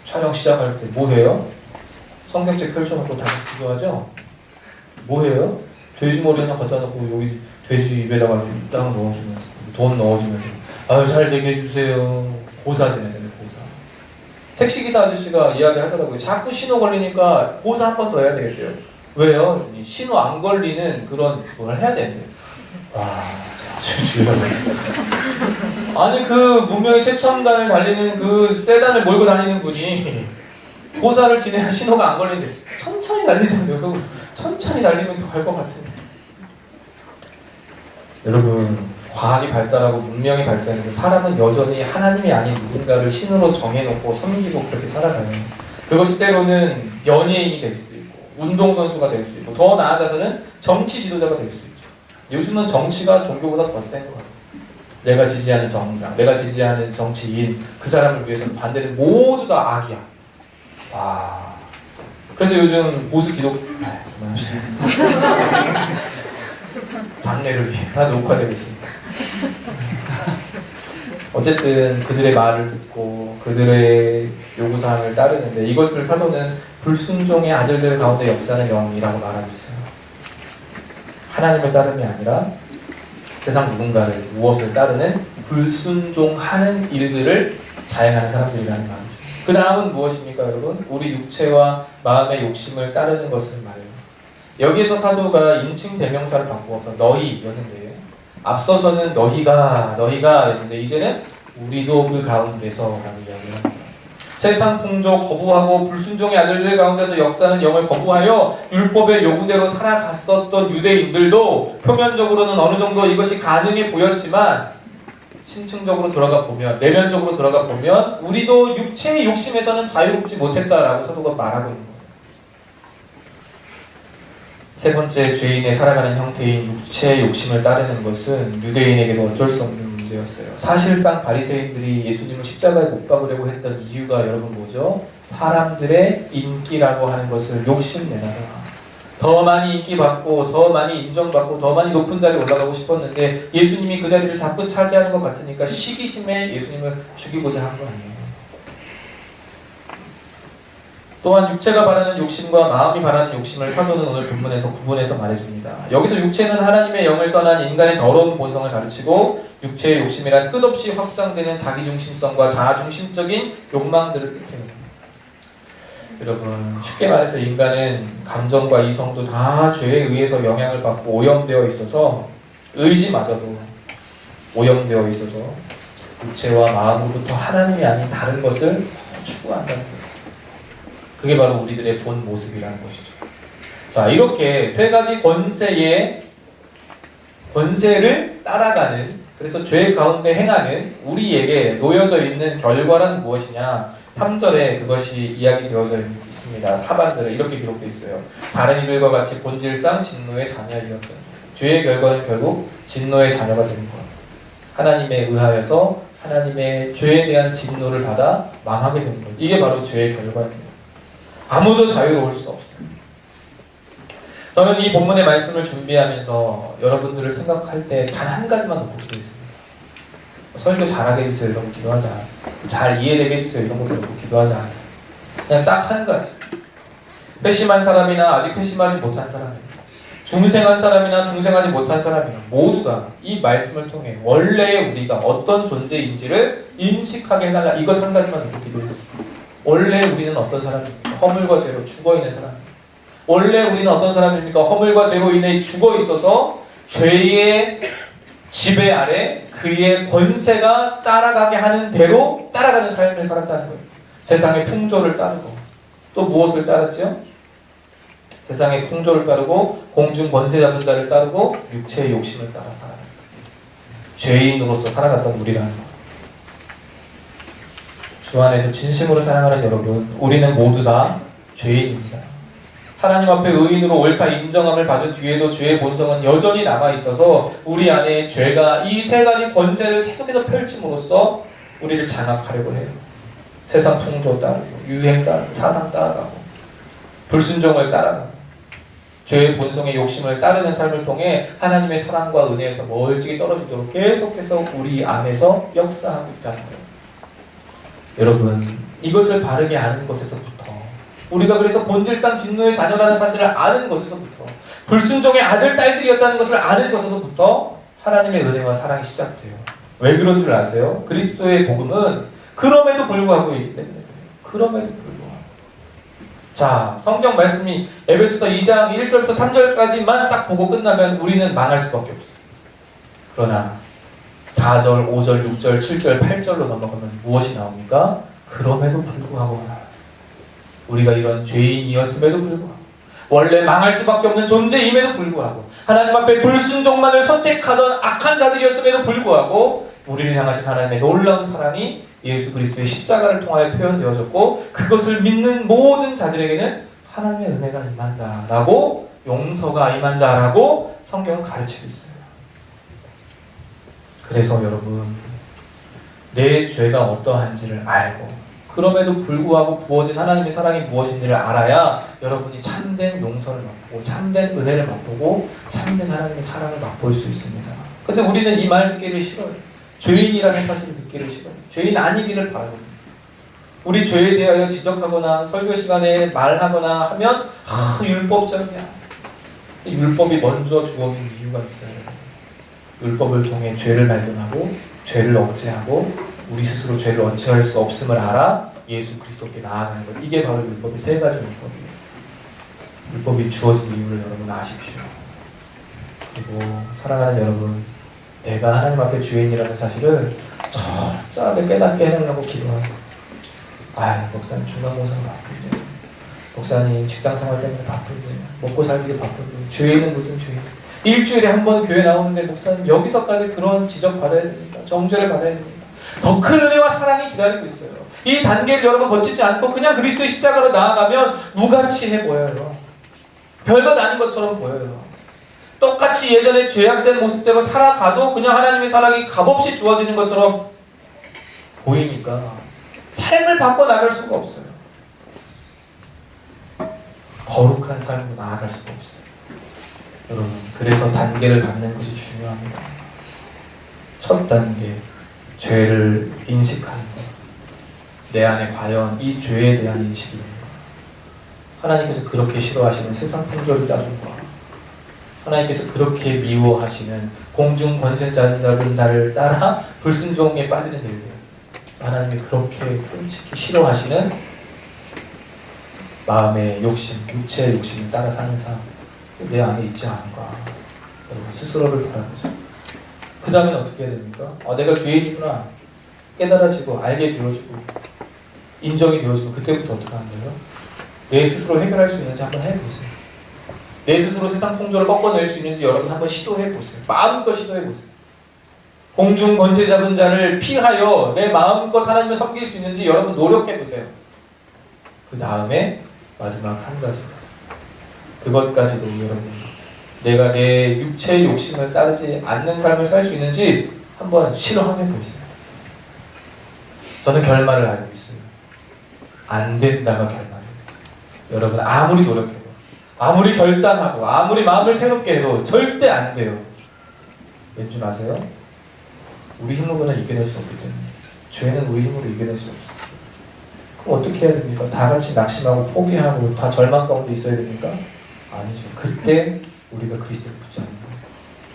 Speaker 1: 촬영 시작할 때 뭐 해요? 성경책 펼쳐놓고 다시 기도하죠? 뭐 해요? 돼지 머리 하나 갖다 놓고 여기 돼지 입에다가 딱 넣어주면서 돈 넣어주면서 잘 되게 해주세요. 고사 지내잖아요. 고사. 택시기사 아저씨가 이야기하더라고요. 자꾸 신호 걸리니까 고사 한 번 더 해야 되겠대요. 왜요? 신호 안 걸리는 그런 걸 해야 되는데. 아니 그 문명의 최첨단을 달리는 그 세단을 몰고 다니는 분이 고사를 지내야 신호가 안 걸리는데 천천히 달리잖아요. 천천히 달리면 더 갈 것 같은데. 여러분 과학이 발달하고 문명이 발달해도 사람은 여전히 하나님이 아닌 누군가를 신으로 정해놓고 섬기고 그렇게 살아가요. 그것이 때로는 연예인이 될 수도 있고 운동선수가 될 수 있고 더 나아가서는 정치 지도자가 될 수 있죠. 요즘은 정치가 종교보다 더 센 것 같아요. 내가 지지하는 정당, 내가 지지하는 정치인, 그 사람을 위해서 반대는 모두 다 악이야. 와. 그래서 요즘 보수 기독, 장래를 위해 다 녹화되고 있습니다. 어쨌든 그들의 말을 듣고 그들의 요구사항을 따르는데 이것을 사도는 불순종의 아들들 가운데 역사하는 영이라고 말하고 있어요. 하나님을 따름이 아니라 세상 누군가를 무엇을 따르는 불순종하는 일들을 자행하는 사람들이라는 말이죠. 그 다음은 무엇입니까 여러분? 우리 육체와 마음의 욕심을 따르는 것을 말해요. 여기에서 사도가 인칭 대명사를 바꾸어서 너희였는데 앞서서는 너희가 했는데 이제는 우리도 그 가운데서 라는 이야기를 합니다. 세상 풍조 거부하고 불순종의 아들들 가운데서 역사하는 영을 거부하여 율법의 요구대로 살아갔었던 유대인들도 표면적으로는 어느 정도 이것이 가능해 보였지만 심층적으로 돌아가 보면, 내면적으로 돌아가 보면 우리도 육체의 욕심에서는 자유롭지 못했다라고 사도가 말하고 있는 거예요. 세 번째, 죄인의 살아가는 형태인 육체의 욕심을 따르는 것은 유대인에게도 어쩔 수 없는 문제였어요. 사실상 바리새인들이 예수님을 십자가에 못 박으려고 했던 이유가 여러분 뭐죠? 사람들의 인기라고 하는 것을 욕심내다가 더 많이 인기받고 더 많이 인정받고 더 많이 높은 자리에 올라가고 싶었는데 예수님이 그 자리를 자꾸 차지하는 것 같으니까 시기심에 예수님을 죽이고자 한 거 아니에요. 또한 육체가 바라는 욕심과 마음이 바라는 욕심을 사도는 오늘 본문에서 구분해서 말해줍니다. 여기서 육체는 하나님의 영을 떠난 인간의 더러운 본성을 가르치고 육체의 욕심이란 끝없이 확장되는 자기중심성과 자아중심적인 욕망들을 뜻해요. 여러분 쉽게 말해서 인간은 감정과 이성도 다 죄에 의해서 영향을 받고 오염되어 있어서 의지마저도 오염되어 있어서 육체와 마음으로부터 하나님이 아닌 다른 것을 추구한다는 거예요. 그게 바로 우리들의 본 모습이라는 것이죠. 자, 이렇게 세 가지 권세를 따라가는, 그래서 죄 가운데 행하는 우리에게 놓여져 있는 결과란 무엇이냐? 3절에 그것이 이야기되어져 있습니다. 하반절에 이렇게 기록되어 있어요. 다른 이들과 같이 본질상 진노의 자녀이었던 죄의 결과는 결국 진노의 자녀가 되는 거예요. 하나님에 의하여서 하나님의 죄에 대한 진노를 받아 망하게 되는 거예요. 이게 바로 죄의 결과입니다. 아무도 자유로울 수 없어요. 저는 이 본문의 말씀을 준비하면서 여러분들을 생각할 때 단 한 가지만 놓고 기도했습니다. 설교 잘하게 해주세요 이런 거 기도하지 않았어요. 잘 이해되게 해주세요 이런 거 놓고 기도하지 않았어요. 그냥 딱 한 가지. 회심한 사람이나 아직 회심하지 못한 사람이나 중생한 사람이나 중생하지 못한 사람이나 모두가 이 말씀을 통해 원래의 우리가 어떤 존재인지를 인식하게 해달라. 이것 한 가지만 놓고 기도했습니다. 원래 우리는 어떤 사람입니까? 허물과 죄로 죽어있는 사람입니다. 원래 우리는 어떤 사람입니까? 허물과 죄로 인해 죽어있어서 죄의 지배 아래 그의 권세가 따라가게 하는 대로 따라가는 삶을 살았다는 거예요. 세상의 풍조를 따르고 또 무엇을 따랐죠? 세상의 풍조를 따르고 공중 권세 잡은 자를 따르고 육체의 욕심을 따라 살아갑니다. 죄인으로서 살아갔던 우리라는 거예요. 주 안에서 진심으로 사랑하는 여러분, 우리는 모두 다 죄인입니다. 하나님 앞에 의인으로 옳다 인정함을 받은 뒤에도 죄의 본성은 여전히 남아있어서 우리 안에 죄가 이 세 가지 권세를 계속해서 펼침으로써 우리를 장악하려고 해요. 세상 풍조 따르고 유행 따르고 사상 따라가고 불순종을 따라가고 죄의 본성의 욕심을 따르는 삶을 통해 하나님의 사랑과 은혜에서 멀찍이 떨어지도록 계속해서 우리 안에서 역사하고 있다는 거예요. 여러분, 이것을 바르게 아는 것에서부터 우리가 그래서 본질상 진노의 자녀라는 사실을 아는 것에서부터 불순종의 아들, 딸들이었다는 것을 아는 것에서부터 하나님의 은혜와 사랑이 시작돼요. 왜 그런 줄 아세요? 그리스도의 복음은 그럼에도 불구하고이기 때문에 그럼에도 불구하고 자, 성경 말씀이 에베소서 2장 1절부터 3절까지만 딱 보고 끝나면 우리는 망할 수밖에 없어요. 그러나 4절, 5절, 6절, 7절, 8절로 넘어가면 무엇이 나옵니까? 그럼에도 불구하고 우리가 이런 죄인이었음에도 불구하고 원래 망할 수밖에 없는 존재임에도 불구하고 하나님 앞에 불순종만을 선택하던 악한 자들이었음에도 불구하고 우리를 향하신 하나님의 놀라운 사랑이 예수 그리스도의 십자가를 통하여 표현되어졌고 그것을 믿는 모든 자들에게는 하나님의 은혜가 임한다라고 용서가 임한다라고 성경은 가르치고 있어요. 그래서 여러분 내 죄가 어떠한지를 알고 그럼에도 불구하고 부어진 하나님의 사랑이 무엇인지를 알아야 여러분이 참된 용서를 맛보고 참된 은혜를 맛보고 참된 하나님의 사랑을 맛볼 수 있습니다. 근데 우리는 이 말 듣기를 싫어요. 죄인이라는 사실을 듣기를 싫어요. 죄인 아니기를 바라거든요. 우리 죄에 대하여 지적하거나 설교 시간에 말하거나 하면 율법적이야. 율법이 먼저 주어진 이유가 있어요. 율법을 통해 죄를 발견하고 죄를 억제하고 우리 스스로 죄를 억제할 수 없음을 알아 예수 그리스도께 나아가는 것. 이게 바로 율법의 세 가지 율법이에요. 율법이 주어진 이유를 여러분 아십시오. 그리고 사랑하는 여러분, 내가 하나님 앞에 죄인이라는 사실을 철저하게 깨닫게 해달라고 기도하세요. 목사님 중간고사가 바쁜데, 목사님 직장생활 때문에 바쁜데, 먹고 살기도 바쁜데, 죄인은 무슨 죄인? 일주일에 한 번 교회 나오는데 목사님 여기서까지 그런 지적 받아야 됩니까? 정죄를 받아야 됩니까? 더 큰 은혜와 사랑이 기다리고 있어요. 이 단계를 여러분 거치지 않고 그냥 그리스도의 십자가로 나아가면 무가치해 보여요. 별것 아닌 것처럼 보여요. 똑같이 예전에 죄악된 모습대로 살아가도 그냥 하나님의 사랑이 값없이 주어지는 것처럼 보이니까 삶을 바꿔나갈 수가 없어요. 거룩한 삶으로 나아갈 수가 없어요. 여러분, 그래서 단계를 갖는 것이 중요합니다. 첫 단계, 죄를 인식하는 것. 내 안에 과연 이 죄에 대한 인식이 있는가. 하나님께서 그렇게 싫어하시는 세상 풍조를 따준다. 하나님께서 그렇게 미워하시는 공중 권세자들 자를 따라 불순종에 빠지는 일들. 하나님이 그렇게 끔찍히 싫어하시는 마음의 욕심, 육체의 욕심을 따라 사는 사람. 내 안에 있지 않은가. 여러분 스스로를 돌아보자. 그 다음에는 어떻게 해야 됩니까? 내가 죄인이구나 깨달아지고 알게 되어지고 인정이 되어지고 그때부터 어떻게 하는 거예요? 내 스스로 해결할 수 있는지 한번 해보세요. 내 스스로 세상 풍조를 꺾어낼 수 있는지 여러분 한번 시도해보세요. 마음껏 시도해보세요. 공중 권세 잡은 자를 피하여 내 마음껏 하나님을 섬길 수 있는지 여러분 노력해보세요. 그 다음에 마지막 한 가지, 그것까지도 여러분 내가 내 육체의 욕심을 따르지 않는 삶을 살 수 있는지 한번 실험해보세요. 저는 결말을 알고 있어요. 안 된다가 결말이에요. 여러분 아무리 노력해도 아무리 결단하고 아무리 마음을 새롭게 해도 절대 안 돼요. 왠 줄 아세요? 우리 힘으로는 이겨낼 수 없기 때문에. 죄는 우리 힘으로 이겨낼 수 없어요. 그럼 어떻게 해야 됩니까? 다 같이 낙심하고 포기하고 다 절망 가운데 있어야 됩니까? 아니죠. 그때 우리가 그리스도를 붙잡는 거예요.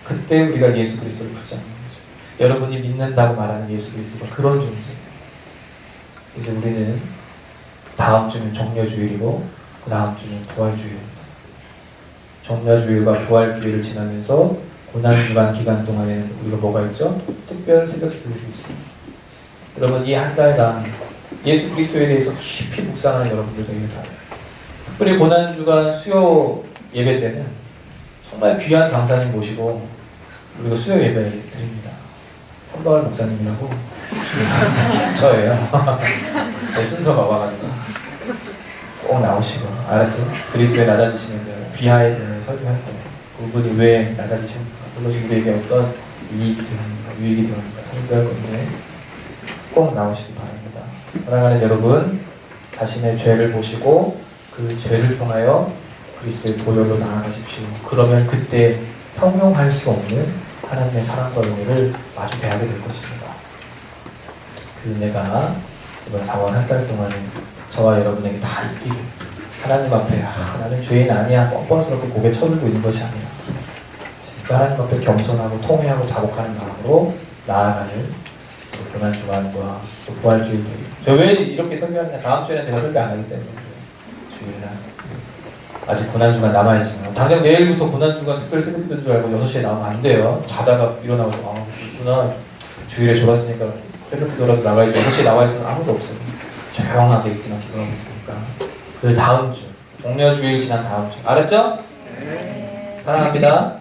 Speaker 1: 그때 우리가 예수 그리스도를 붙잡는 거죠. 여러분이 믿는다고 말하는 예수 그리스도가 그런 존재예요. 이제 우리는 다음 주는 종려주일이고 그 다음 주는 부활주일입니다. 종려주일과 부활주일을 지나면서 고난주간 기간 동안에는 우리가 뭐가 있죠? 특별 새벽 기도를 있어요. 여러분 이 한 달간 예수 그리스도에 대해서 깊이 묵상하는 여러분들 되기를 바라요. 특별히 고난주간 수요 예배 때는 정말 귀한 강사님 모시고 우리가 수요 예배 드립니다. 한바울 목사님이라고 저예요. 제 순서가 와가지고 꼭 나오시고 알았죠? 그리스도에 낮아지시면 비하에 대해 설교할 거예요. 그분이 왜 낮아지십니까? 그것이 우리에게 어떤 유익이 되옵니까? 설교할 건데 꼭 나오시기 바랍니다. 사랑하는 여러분, 자신의 죄를 보시고 그 죄를 통하여 그리스도의 보혈로 나아가십시오. 그러면 그때 형용할 수 없는 하나님의 사랑과 은혜를 마주 대하게 될 것입니다. 그 은혜가 이번 4월 한 달 동안에 저와 여러분에게 다 있기를, 하나님 앞에 나는 죄인 아니야 뻔뻔스럽게 고개 쳐들고 있는 것이 아니라 진짜 하나님 앞에 겸손하고 통회하고 자복하는 마음으로 나아가는 고난주간과 또 부활주일 되기. 저 왜 이렇게 설교하느냐, 다음 주에는 제가 설교 안 하기 때문에 주일날 아직 고난주간 남아있지만 당장 내일부터 고난주간 특별 새벽기도인 줄 알고 6시에 나오면 안 돼요. 자다가 일어나고 그렇구나 주일에 졸았으니까 새벽기도라도 나가야지. 6시에 나와있으면 아무도 없어요. 조용하게 있기만 기도하고 있으니까 그 다음 주 종려 주일 지난 다음 주. 알았죠? 사랑합니다.